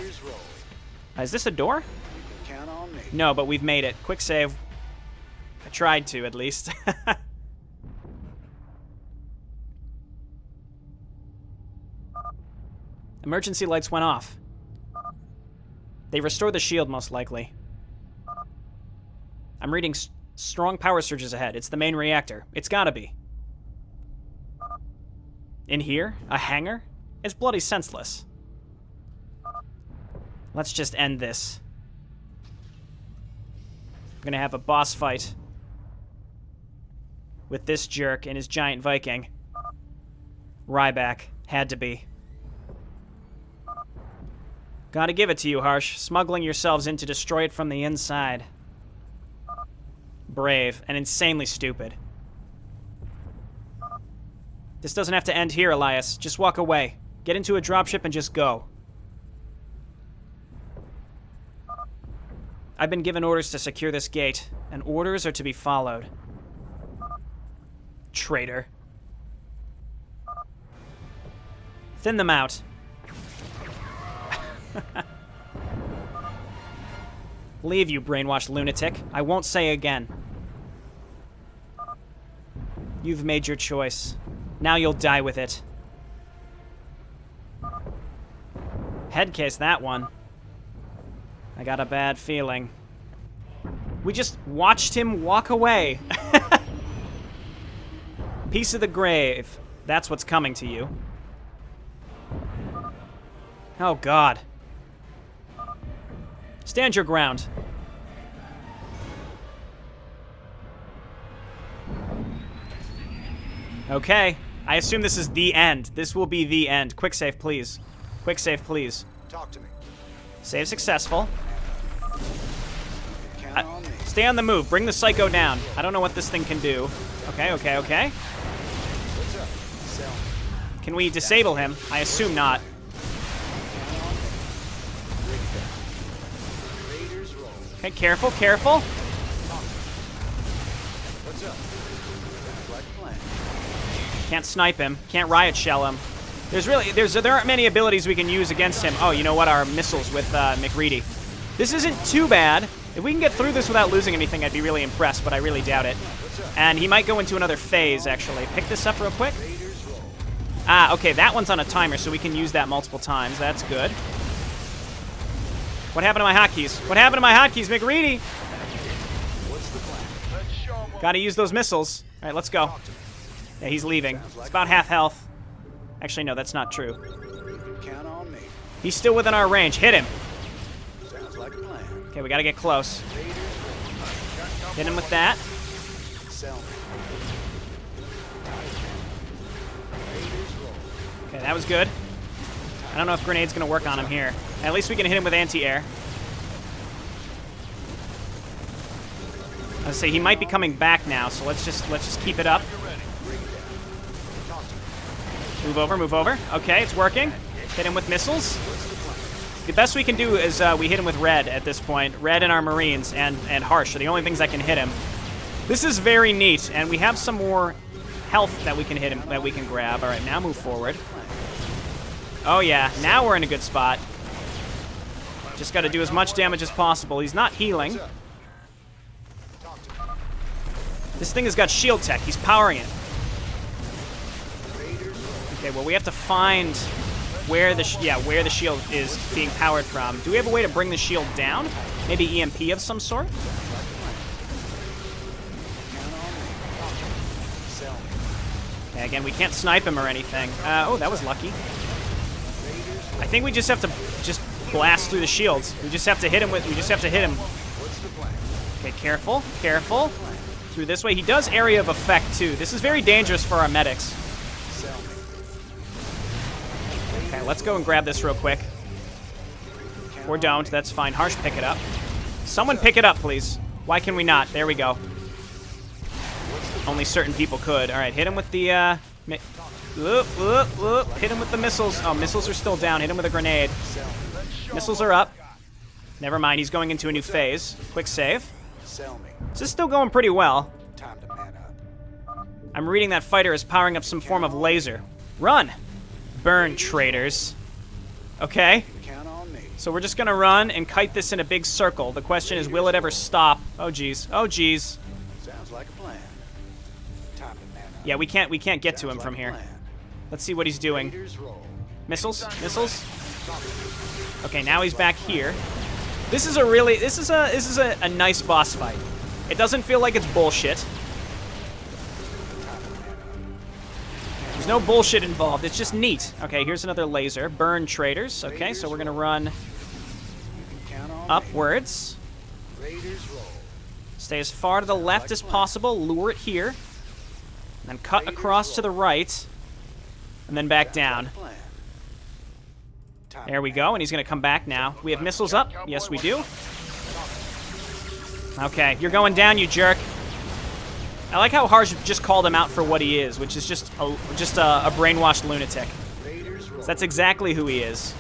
Is this a door? Count on me. No, but we've made it. Quick save. I tried to, at least. Emergency lights went off. They restored the shield, most likely. I'm reading strong power surges ahead. It's the main reactor. It's gotta be. In here? A hangar? It's bloody senseless. Let's just end this. We're gonna have a boss fight with this jerk and his giant Viking. Ryback. Had to be. Gotta give it to you, Harsh. Smuggling yourselves in to destroy it from the inside. Brave and insanely stupid. This doesn't have to end here, Elias. Just walk away. Get into a dropship and just go. I've been given orders to secure this gate, and orders are to be followed. Traitor. Thin them out. Leave, you brainwashed lunatic. I won't say again. You've made your choice. Now you'll die with it. Head case that one. I got a bad feeling. We just watched him walk away. Piece of the grave. That's what's coming to you. Oh, God. Stand your ground. Okay. I assume this is the end. This will be the end. Quick save, please. Quick save, please. Talk to me. Save successful. Count on me. Stay on the move. Bring the psycho down. I don't know what this thing can do. Okay, okay, okay. What's up? Sell me. Can we disable him? I assume not. Count on me. Raiders roll. Okay, careful, careful. What's up? Sounds like a plan. Can't snipe him. Can't riot shell him. There aren't many abilities we can use against him. Oh, you know what? Our missiles with McReady. This isn't too bad. If we can get through this without losing anything, I'd be really impressed, but I really doubt it. And he might go into another phase, actually. Pick this up real quick. Raiders roll. Ah, okay, that one's on a timer, so we can use that multiple times. That's good. What happened to my hotkeys? What happened to my hotkeys, McReady? What's the plan? Let's show 'em what Gotta use those missiles. All right, let's go. Yeah, he's leaving. It's about half health. Actually, no, that's not true. Count on me. He's still within our range. Hit him. Sounds like a plan. Okay, we gotta get close. Raiders roll. Hit him with that. Sell me. Raiders roll. Okay, that was good. I don't know if grenade's gonna work on him here. At least we can hit him with anti-air. I was say he might be coming back now, so let's just keep it up. Move over, move over. Okay, it's working. Hit him with missiles. The best we can do is we hit him with red at this point. Red and our Marines and Harsh are the only things that can hit him. This is very neat, and we have some more health that we can hit him, that we can grab. All right, now move forward. Oh yeah, now we're in a good spot. Just got to do as much damage as possible. He's not healing. This thing has got shield tech. He's powering it. Okay, well we have to find where the shield is being powered from. Do we have a way to bring the shield down? Maybe EMP of some sort? Okay, again, we can't snipe him or anything. Oh, that was lucky. I think we just have to blast through the shields. We just have to hit him with. We just have to hit him. Okay, careful, careful. Through this way, he does area of effect too. This is very dangerous for our medics. Okay, let's go and grab this real quick. Or don't. That's fine. Harsh, pick it up. Someone pick it up, please. Why can we not? There we go. Only certain people could. All right, hit him with the. Hit him with the missiles. Oh, missiles are still down. Hit him with a grenade. Missiles are up. Never mind. He's going into a new phase. Quick save. This is still going pretty well. Time to man up. I'm reading that fighter is powering up some form of laser. Run! Burn, traitors. Okay. Count on me. So we're just gonna run and kite this in a big circle. The question is, will it ever stop? Oh geez. Oh geez. Sounds like a plan. Time to man up. Yeah, we can't get to him from here. Let's see what he's doing. Raiders roll. Missiles? Missiles? Okay, now he's back here. This is a nice boss fight. It doesn't feel like it's bullshit. There's no bullshit involved. It's just neat. Okay, here's another laser. Burn traders. Okay, so we're going to run upwards. Stay as far to the left as possible. Lure it here. Then cut across to the right. And then back down. There we go, and he's going to come back now. We have missiles up. Yes, we do. Okay, you're going down, you jerk. I like how Harsh just called him out for what he is, which is just a brainwashed lunatic. So that's exactly who he is.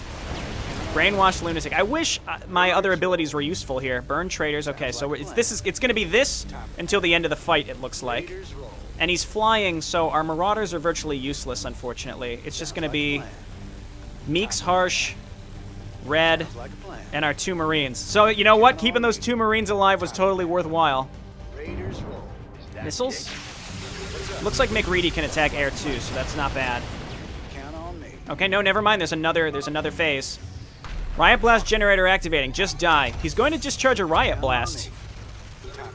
Brainwashed lunatic. I wish my other abilities were useful here. Burn traders. Okay, so it's going to be this until the end of the fight, it looks like. And he's flying, so our Marauders are virtually useless, unfortunately. It's just going to be Meeks, Harsh, Red, and our 2 Marines. So, you know what? Keeping those 2 Marines alive was totally worthwhile. Missiles? Looks like McReady can attack air too, so that's not bad. Okay, no, never mind. There's another phase. Riot Blast generator activating. Just die. He's going to discharge a Riot Blast.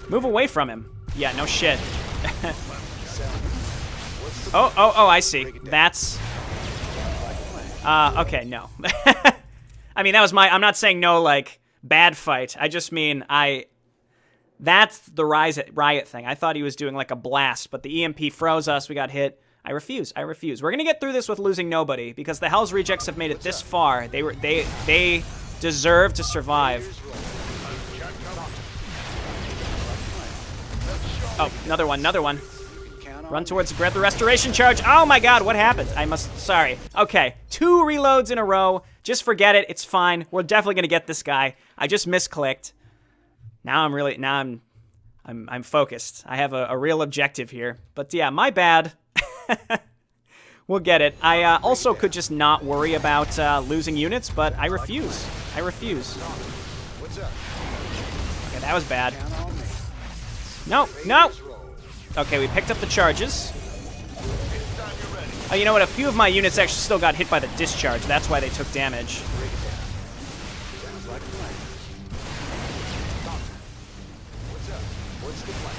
Move away from him. Yeah, no shit. Oh, I see. That's... okay, no. I mean, that was my... I'm not saying no, like, bad fight. I just mean, that's the riot thing. I thought he was doing, like, a blast, but the EMP froze us. We got hit. I refuse. We're gonna get through this with losing nobody, because the Hell's Rejects have made it this far. They deserve to survive. Oh, another one. Run towards grab the restoration charge. Oh my god, what happened? Sorry. Okay, 2 reloads in a row. Just forget it, it's fine. We're definitely gonna get this guy. I just misclicked. Now I'm focused. I have a real objective here. But yeah, my bad. We'll get it. I also could just not worry about losing units, but I refuse. Okay, that was bad. No. Okay, we picked up the charges. Oh, you know what? A few of my units actually still got hit by the discharge. That's why they took damage.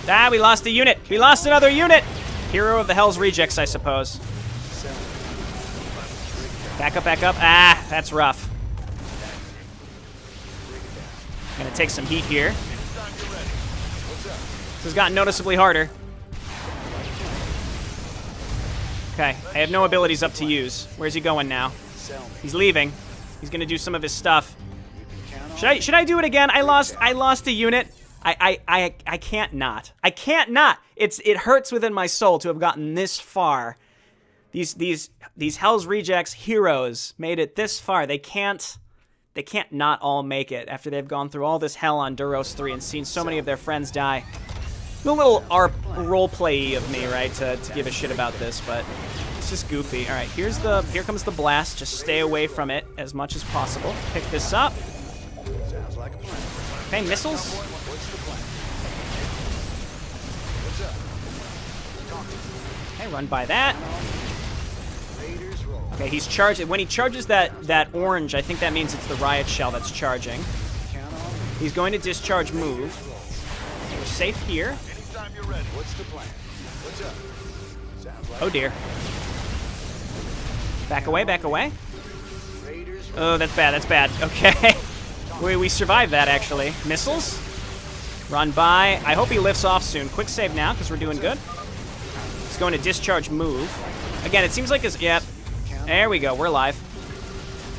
Ah, we lost a unit. We lost another unit. Hero of the Hell's Rejects, I suppose. Back up. Ah, that's rough. Gonna take some heat here. This has gotten noticeably harder. Okay, I have no abilities up to use. Where's he going now? He's leaving. He's gonna do some of his stuff. Should I do it again? I lost a unit. I can't not. I can't not. It hurts within my soul to have gotten this far. These Hell's Rejects heroes made it this far. They can't not all make it after they've gone through all this hell on Duros 3 and seen so many of their friends die. A little roleplay of me, right, to give a shit about this, but it's just goofy. All right, here comes the blast. Just stay away from it as much as possible. Pick this up. Okay, missiles. Okay, run by that. Okay, he's charged. When he charges that orange, I think that means it's the riot shell that's charging. He's going to discharge move. We're safe here. Oh dear. Back away. Oh, that's bad. Okay. We survived that, actually. Missiles. Run by. I hope he lifts off soon. Quick save now, because we're doing good. He's going to discharge move. Again, it seems like his... Yep. There we go. We're alive.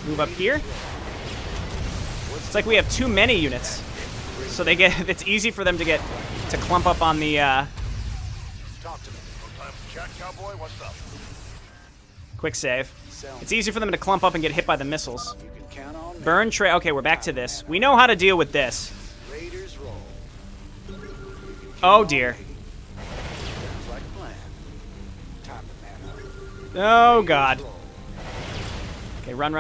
Move up here. It's like we have too many units. So it's easy for them to clump up on the... Quick save. It's easy for them to clump up and get hit by the missiles. Burn tray. Okay, we're back to this. We know how to deal with this. Oh dear. Oh god. Okay, run.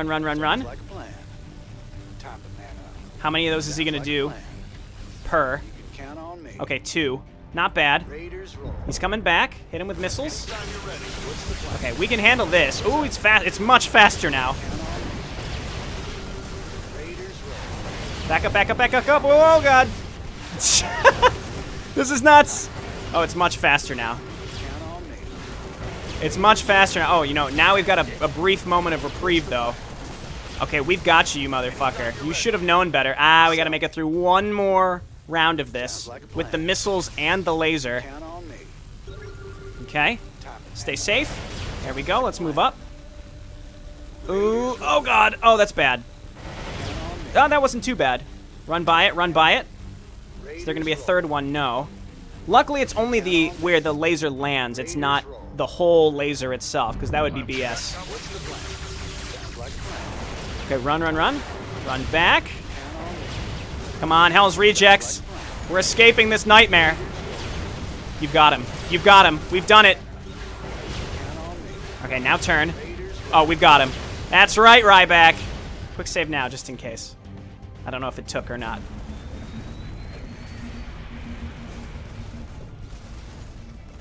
How many of those is he gonna do per? Okay, 2. Not bad. He's coming back. Hit him with missiles. Okay, we can handle this. Ooh, it's fast. It's much faster now. Back up. Oh god. This is nuts. Oh, it's much faster now. Count on me. It's much faster now. Oh, you know, now we've got a brief moment of reprieve, though. Okay, we've got you, you motherfucker. You should have known better. Ah, we gotta make it through one more round of this with the missiles and the laser. Count on me. Okay. Stay safe. There we go. Let's move up. Ooh. Oh, God. Oh, that's bad. Oh, that wasn't too bad. Run by it. Run by it. Is there going to be a third one? No. Luckily, it's only the where the laser lands. It's not the whole laser itself, because that would be BS. What's the plan? Sounds like a plan. Okay, run, run, run. Run back. Come on, Hell's Rejects. We're escaping this nightmare. You've got him. You've got him. We've done it. Okay, now turn. Oh, we've got him. That's right, Ryback. Quick save now, just in case. I don't know if it took or not.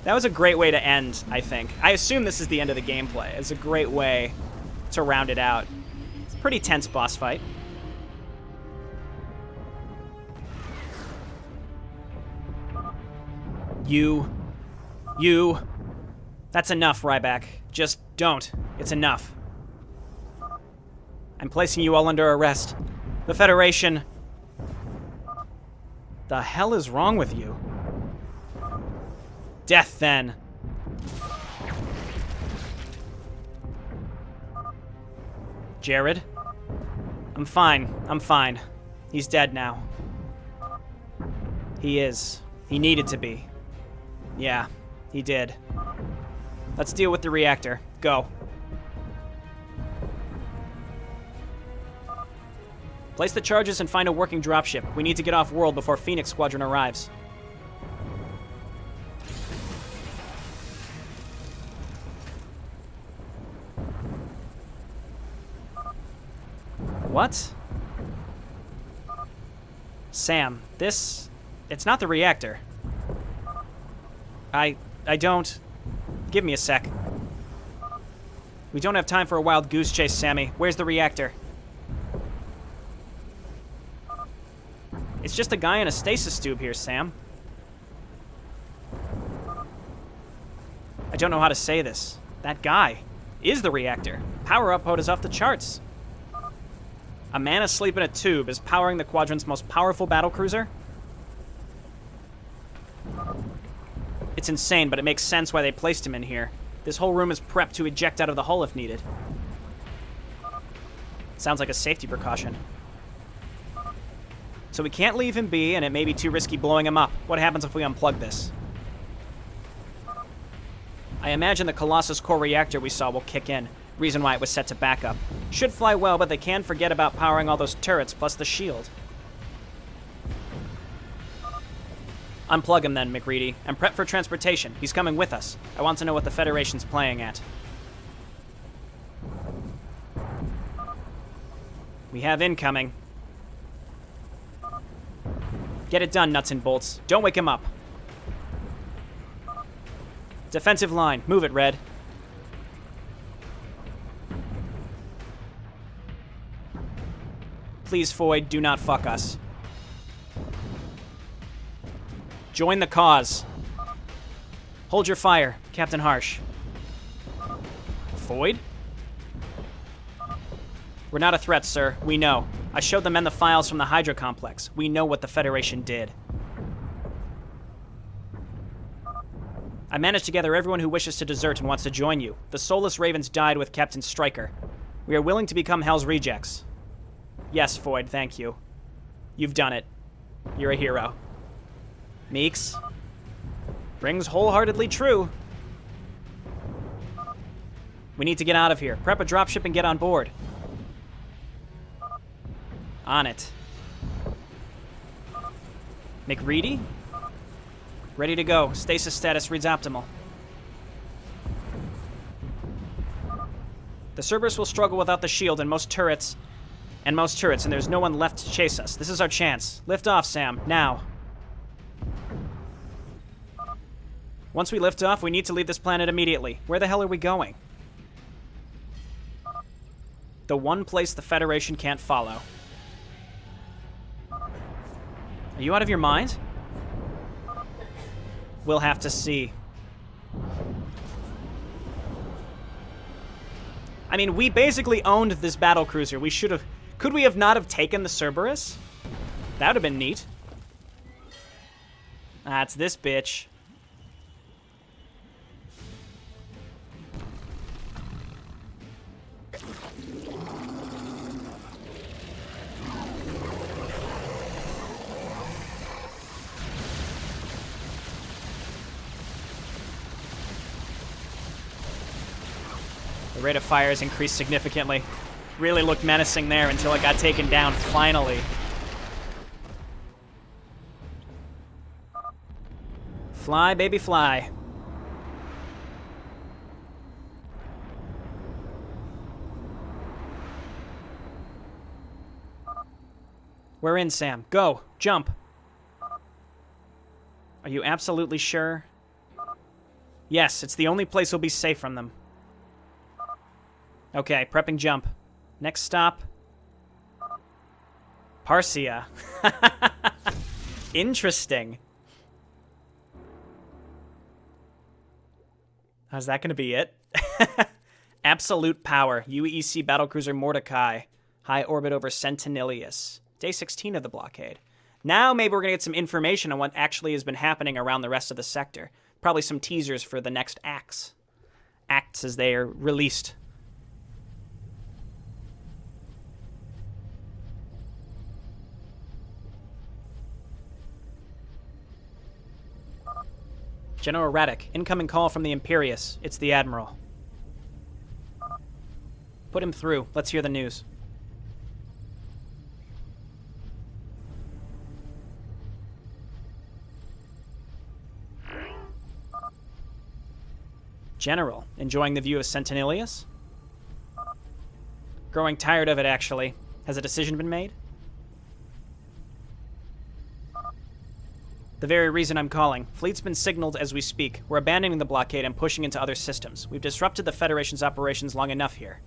That was a great way to end, I think. I assume this is the end of the gameplay. It's a great way to round it out. It's a pretty tense boss fight. You. That's enough, Ryback. Just don't. It's enough. I'm placing you all under arrest. The Federation... The hell is wrong with you? Death, then. Jared? I'm fine. I'm fine. He's dead now. He is. He needed to be. Yeah, he did. Let's deal with the reactor. Go. Place the charges and find a working dropship. We need to get off world before Phoenix Squadron arrives. What? Sam, this... It's not the reactor. I don't... Give me a sec. We don't have time for a wild goose chase, Sammy. Where's the reactor? It's just a guy in a stasis tube here, Sam. I don't know how to say this. That guy is the reactor. Power output is off the charts. A man asleep in a tube is powering the Quadrant's most powerful battlecruiser? It's insane, but it makes sense why they placed him in here. This whole room is prepped to eject out of the hull if needed. Sounds like a safety precaution. So we can't leave him be, and it may be too risky blowing him up. What happens if we unplug this? I imagine the Colossus core reactor we saw will kick in. Reason why it was set to backup. Should fly well, but they can forget about powering all those turrets plus the shield. Unplug him then, McReady, and prep for transportation. He's coming with us. I want to know what the Federation's playing at. We have incoming. Get it done, nuts and bolts. Don't wake him up. Defensive line. Move it, Red. Please, Foyd, do not fuck us. Join the cause. Hold your fire, Captain Harsh. Foyd? We're not a threat, sir. We know. I showed the men the files from the Hydra complex. We know what the Federation did. I managed to gather everyone who wishes to desert and wants to join you. The Soulless Ravens died with Captain Stryker. We are willing to become Hell's Rejects. Yes, Foyd, thank you. You've done it. You're a hero. Meeks. Rings wholeheartedly true. We need to get out of here. Prep a dropship and get on board. On it. McReady? Ready to go. Stasis status reads optimal. The Cerberus will struggle without the shield and most turrets, and there's no one left to chase us. This is our chance. Lift off, Sam. Now. Once we lift off, we need to leave this planet immediately. Where the hell are we going? The one place the Federation can't follow. Are you out of your mind? We'll have to see. I mean, we basically owned this battlecruiser. We should have... Could we have not have taken the Cerberus? That would have been neat. Ah, it's this bitch. The rate of fire has increased significantly. Really looked menacing there until it got taken down, finally. Fly, baby, fly. We're in, Sam. Go. Jump. Are you absolutely sure? Yes, it's the only place we'll be safe from them. Okay, prepping jump. Next stop. Parsia. Interesting. How's that going to be it? Absolute power. UEC battlecruiser Mordecai. High orbit over Sentinelius. Day 16 of the blockade. Now maybe we're going to get some information on what actually has been happening around the rest of the sector. Probably some teasers for the next acts. Acts as they are released. General Radek, incoming call from the Imperius. It's the Admiral. Put him through. Let's hear the news. General, enjoying the view of Sentinelius? Growing tired of it, actually. Has a decision been made? The very reason I'm calling. Fleet's been signaled as we speak. We're abandoning the blockade and pushing into other systems. We've disrupted the Federation's operations long enough here.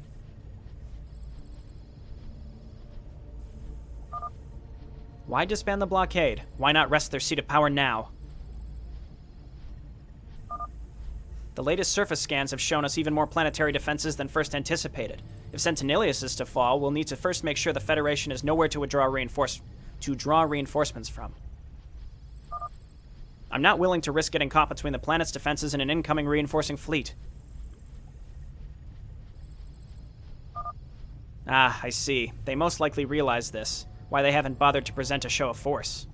Why disband the blockade? Why not wrest their seat of power now? The latest surface scans have shown us even more planetary defenses than first anticipated. If Sentinelius is to fall, we'll need to first make sure the Federation has nowhere to draw reinforcements from. I'm not willing to risk getting caught between the planet's defenses and an incoming reinforcing fleet. Ah, I see. They most likely realize this. Why they haven't bothered to present a show of force.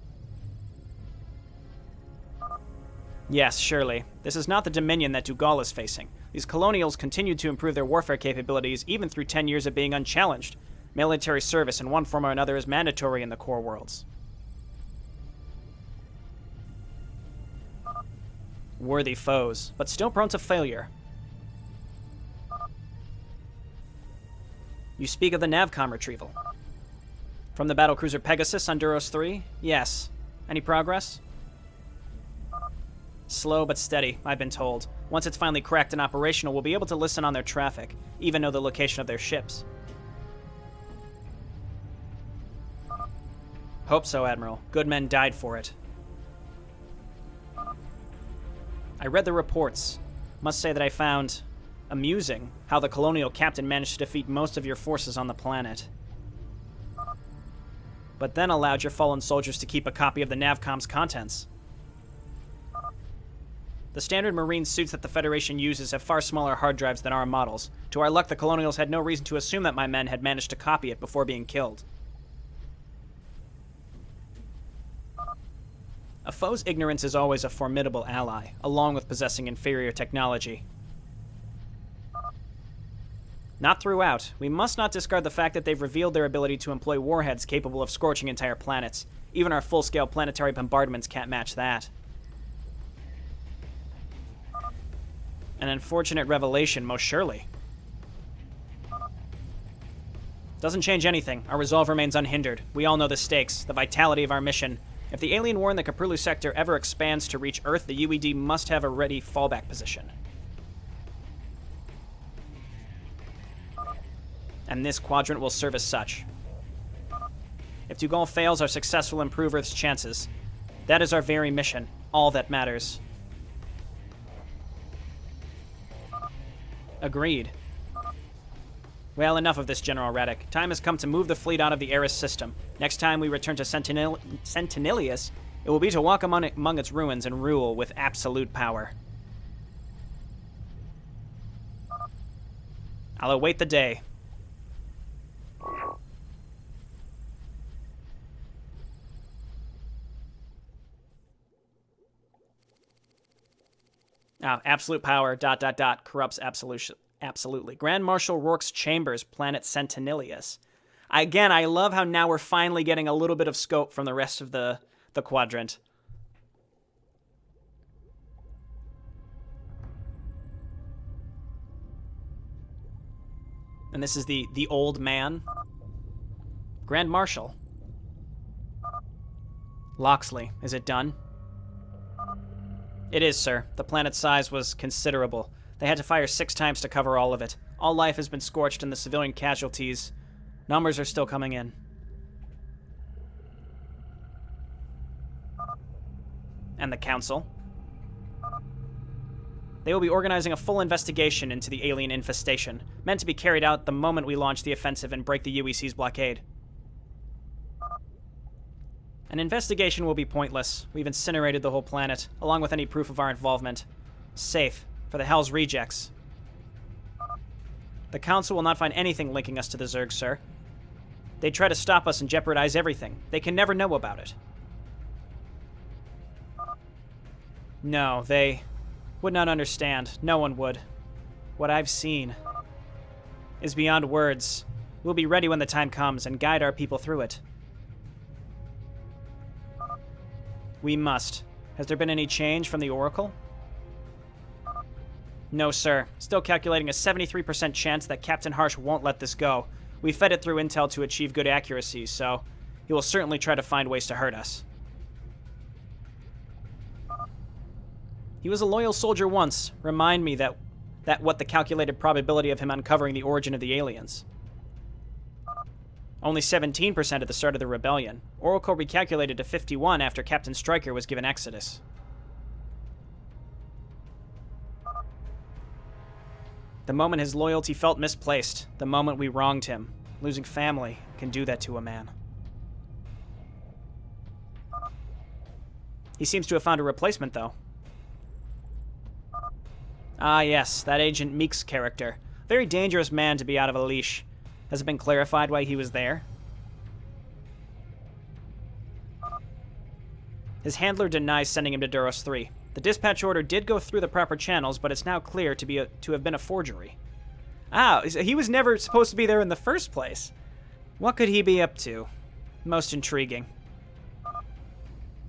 Yes, surely. This is not the Dominion that Dugal is facing. These colonials continue to improve their warfare capabilities even through 10 years of being unchallenged. Military service in one form or another is mandatory in the core worlds. Worthy foes, but still prone to failure. You speak of the Navcom retrieval. From the battlecruiser Pegasus on Duros 3? Yes. Any progress? Slow but steady, I've been told. Once it's finally cracked and operational, we'll be able to listen on their traffic, even know the location of their ships. Hope so, Admiral. Good men died for it. I read the reports. Must say that I found amusing how the colonial captain managed to defeat most of your forces on the planet. But then allowed your fallen soldiers to keep a copy of the Navcom's contents. The standard marine suits that the Federation uses have far smaller hard drives than our models. To our luck, the colonials had no reason to assume that my men had managed to copy it before being killed. A foe's ignorance is always a formidable ally, along with possessing inferior technology. Not throughout. We must not discard the fact that they've revealed their ability to employ warheads capable of scorching entire planets. Even our full-scale planetary bombardments can't match that. An unfortunate revelation, most surely. Doesn't change anything. Our resolve remains unhindered. We all know the stakes, the vitality of our mission. If the alien war in the Koprulu Sector ever expands to reach Earth, the UED must have a ready fallback position. And this quadrant will serve as such. If Dugal fails, our success will improve Earth's chances. That is our very mission, all that matters. Agreed. Well, enough of this, General Radek. Time has come to move the fleet out of the Eris system. Next time we return to Sentinelius, it will be to walk among its ruins and rule with absolute power. I'll await the day. Absolute power, ... corrupts absolutely. Grand Marshal Rourke's Chambers, planet Sentinelius. Again, I love how now we're finally getting a little bit of scope from the rest of the quadrant. And this is the old man. Grand Marshal. Loxley, is it done? It is, sir. The planet's size was considerable. They had to fire 6 times to cover all of it. All life has been scorched and the civilian casualties. Numbers are still coming in. And the Council? They will be organizing a full investigation into the alien infestation, meant to be carried out the moment we launch the offensive and break the UEC's blockade. An investigation will be pointless. We've incinerated the whole planet, along with any proof of our involvement. Safe, for the Hell's rejects. The Council will not find anything linking us to the Zerg, sir. They try to stop us and jeopardize everything. They can never know about it. No, they would not understand. No one would. What I've seen is beyond words. We'll be ready when the time comes and guide our people through it. We must. Has there been any change from the Oracle? No, sir. Still calculating a 73% chance that Captain Harsh won't let this go. We fed it through intel to achieve good accuracy, so he will certainly try to find ways to hurt us. He was a loyal soldier once. Remind me that what the calculated probability of him uncovering the origin of the aliens. Only 17% at the start of the rebellion. Oracle recalculated to 51 after Captain Stryker was given Exodus. The moment his loyalty felt misplaced, the moment we wronged him. Losing family can do that to a man. He seems to have found a replacement, though. Ah, yes, that Agent Meek's character. Very dangerous man to be out of a leash. Has it been clarified why he was there? His handler denies sending him to Duros 3. The dispatch order did go through the proper channels, but it's now clear to have been a forgery. Ah, he was never supposed to be there in the first place. What could he be up to? Most intriguing.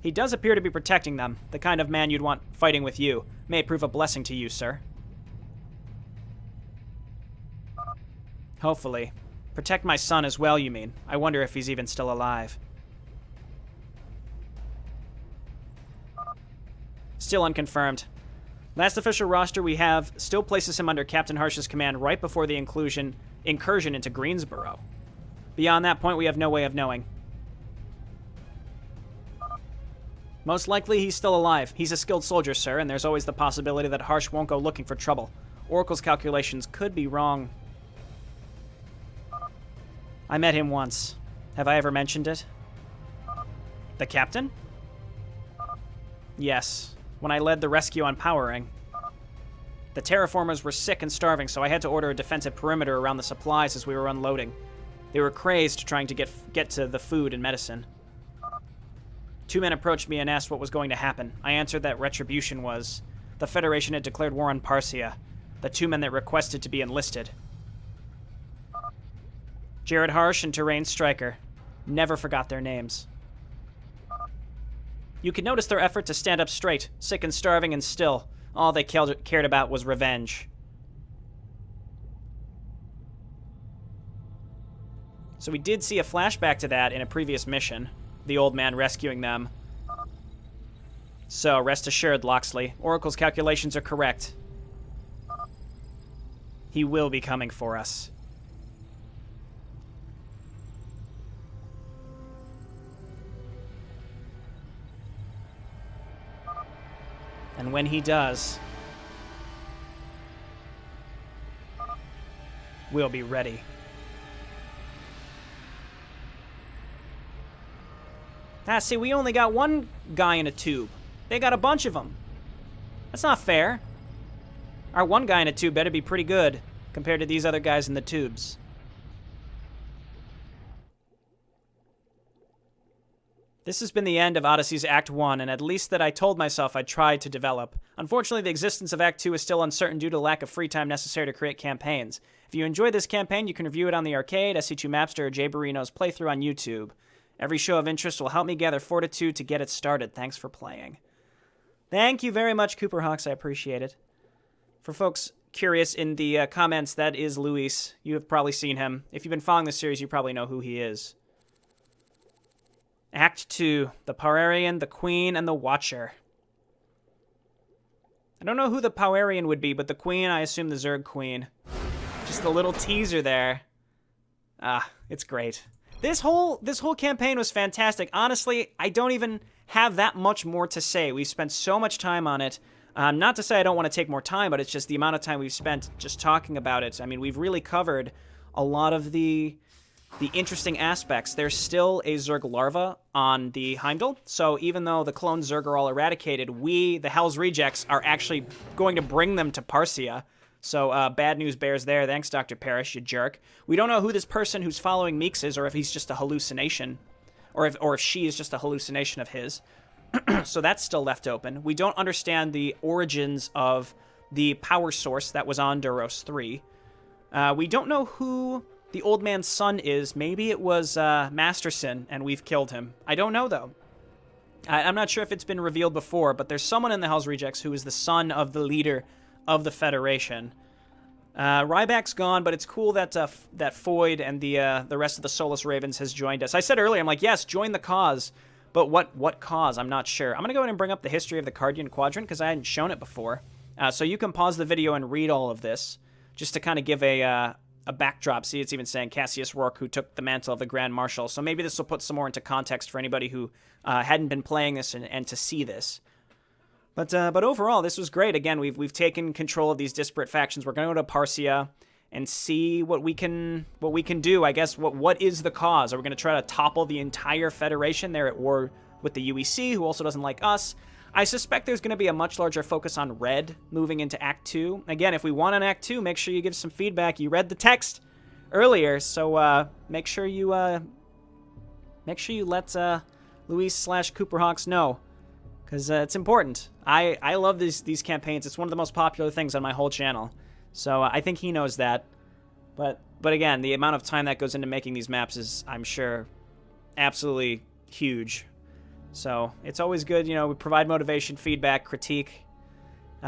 He does appear to be protecting them, the kind of man you'd want fighting with you. May it prove a blessing to you, sir. Hopefully. Protect my son as well, you mean? I wonder if he's even still alive. Still unconfirmed. Last official roster we have still places him under Captain Harsh's command right before the incursion into Greensboro. Beyond that point, we have no way of knowing. Most likely, he's still alive. He's a skilled soldier, sir, and there's always the possibility that Harsh won't go looking for trouble. Oracle's calculations could be wrong. I met him once. Have I ever mentioned it? The captain? Yes, when I led the rescue on Powering. The terraformers were sick and starving, so I had to order a defensive perimeter around the supplies as we were unloading. They were crazed trying to get to the food and medicine. 2 men approached me and asked what was going to happen. I answered that retribution was... The Federation had declared war on Parsia. The 2 men that requested to be enlisted. Jared Harsh and Terrain Stryker. Never forgot their names. You could notice their effort to stand up straight, sick and starving and still. All they cared about was revenge. So we did see a flashback to that in a previous mission. The old man rescuing them. So, rest assured, Loxley, Oracle's calculations are correct. He will be coming for us. And when he does... will be ready. Ah, see, we only got one guy in a tube. They got a bunch of them. That's not fair. Our one guy in a tube better be pretty good compared to these other guys in the tubes. This has been the end of Odyssey's Act 1, and at least that I told myself I'd try to develop. Unfortunately, the existence of Act 2 is still uncertain due to the lack of free time necessary to create campaigns. If you enjoyed this campaign, you can review it on the arcade, SC2 Mapster, or Jayborino's playthrough on YouTube. Every show of interest will help me gather fortitude to get it started. Thanks for playing. Thank you very much, Cooper Hawks. I appreciate it. For folks curious in the comments, that is Luis. You have probably seen him. If you've been following the series, you probably know who he is. Act 2. The Powerian, the Queen, and the Watcher. I don't know who the Powerian would be, but the Queen, I assume the Zerg Queen. Just a little teaser there. Ah, it's great. This whole campaign was fantastic. Honestly, I don't even have that much more to say. We've spent so much time on it. Not to say I don't want to take more time, but it's just the amount of time we've spent just talking about it. I mean, we've really covered a lot of the interesting aspects. There's still a Zerg larva on the Heimdall, so even though the clone Zerg are all eradicated, we, the Hell's Rejects, are actually going to bring them to Parsia. So, bad news bears there. Thanks, Dr. Parrish, you jerk. We don't know who this person who's following Meeks is, or if he's just a hallucination, or if she is just a hallucination of his. So that's still left open. We don't understand the origins of the power source that was on Duros 3. We don't know who the old man's son is. Maybe it was Masterson, and we've killed him. I don't know, though. I'm not sure if it's been revealed before, but there's someone in the Hell's Rejects who is the son of the leader of the Federation. Ryback's gone, but it's cool that that Foyd and the rest of the Solus Ravens has joined us. I said earlier, I'm like, yes, join the cause, but what cause? I'm not sure. I'm going to go ahead and bring up the history of the Cardian Quadrant, because I hadn't shown it before. So you can pause the video and read all of this, just to kind of give a backdrop. See, it's even saying Cassius Rourke, who took the mantle of the Grand Marshal. So maybe this will put some more into context for anybody who hadn't been playing this and to see this. But overall, this was great. Again, we've taken control of these disparate factions. We're going to go to Parsia and see what we can do. I guess what is the cause? Are we going to try to topple the entire Federation? They're at war with the UEC, who also doesn't like us. I suspect there's going to be a much larger focus on Red moving into Act 2. Again, if we want an Act 2, make sure you give some feedback. You read the text earlier, so make sure you let Luis/Cooperhawks know, because it's important. I love these campaigns. It's one of the most popular things on my whole channel, so I think he knows that. But again, the amount of time that goes into making these maps is, I'm sure, absolutely huge. So it's always good, we provide motivation, feedback, critique,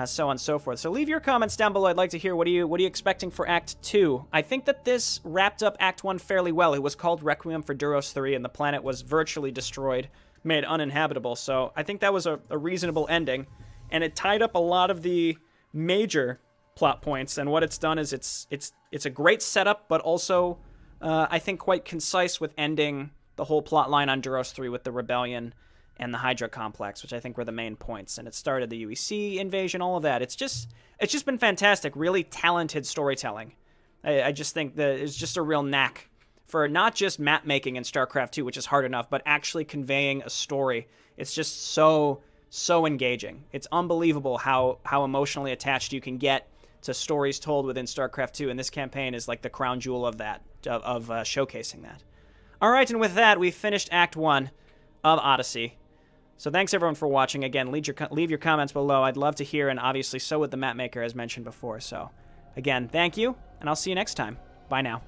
so on and so forth. So leave your comments down below. I'd like to hear, what are you expecting for Act 2? I think that this wrapped up Act 1 fairly well. It was called Requiem for Duros 3, and the planet was virtually destroyed, made uninhabitable. So I think that was a reasonable ending, and it tied up a lot of the major plot points. And what it's done is it's a great setup, but also I think quite concise with ending the whole plot line on Duros 3 with the rebellion and the Hydra complex, which I think were the main points. And it started the UEC invasion, all of that. It's just been fantastic, really talented storytelling. I just think that it's just a real knack for not just map making in StarCraft 2, which is hard enough, but actually conveying a story. It's just so engaging. It's unbelievable how emotionally attached you can get to stories told within StarCraft 2, and this campaign is like the crown jewel of that, of showcasing that. All right, and with that, we've finished Act 1 of Odyssey. So thanks, everyone, for watching. Again, leave your comments below. I'd love to hear, and obviously so would the map maker, as mentioned before. So, again, thank you, and I'll see you next time. Bye now.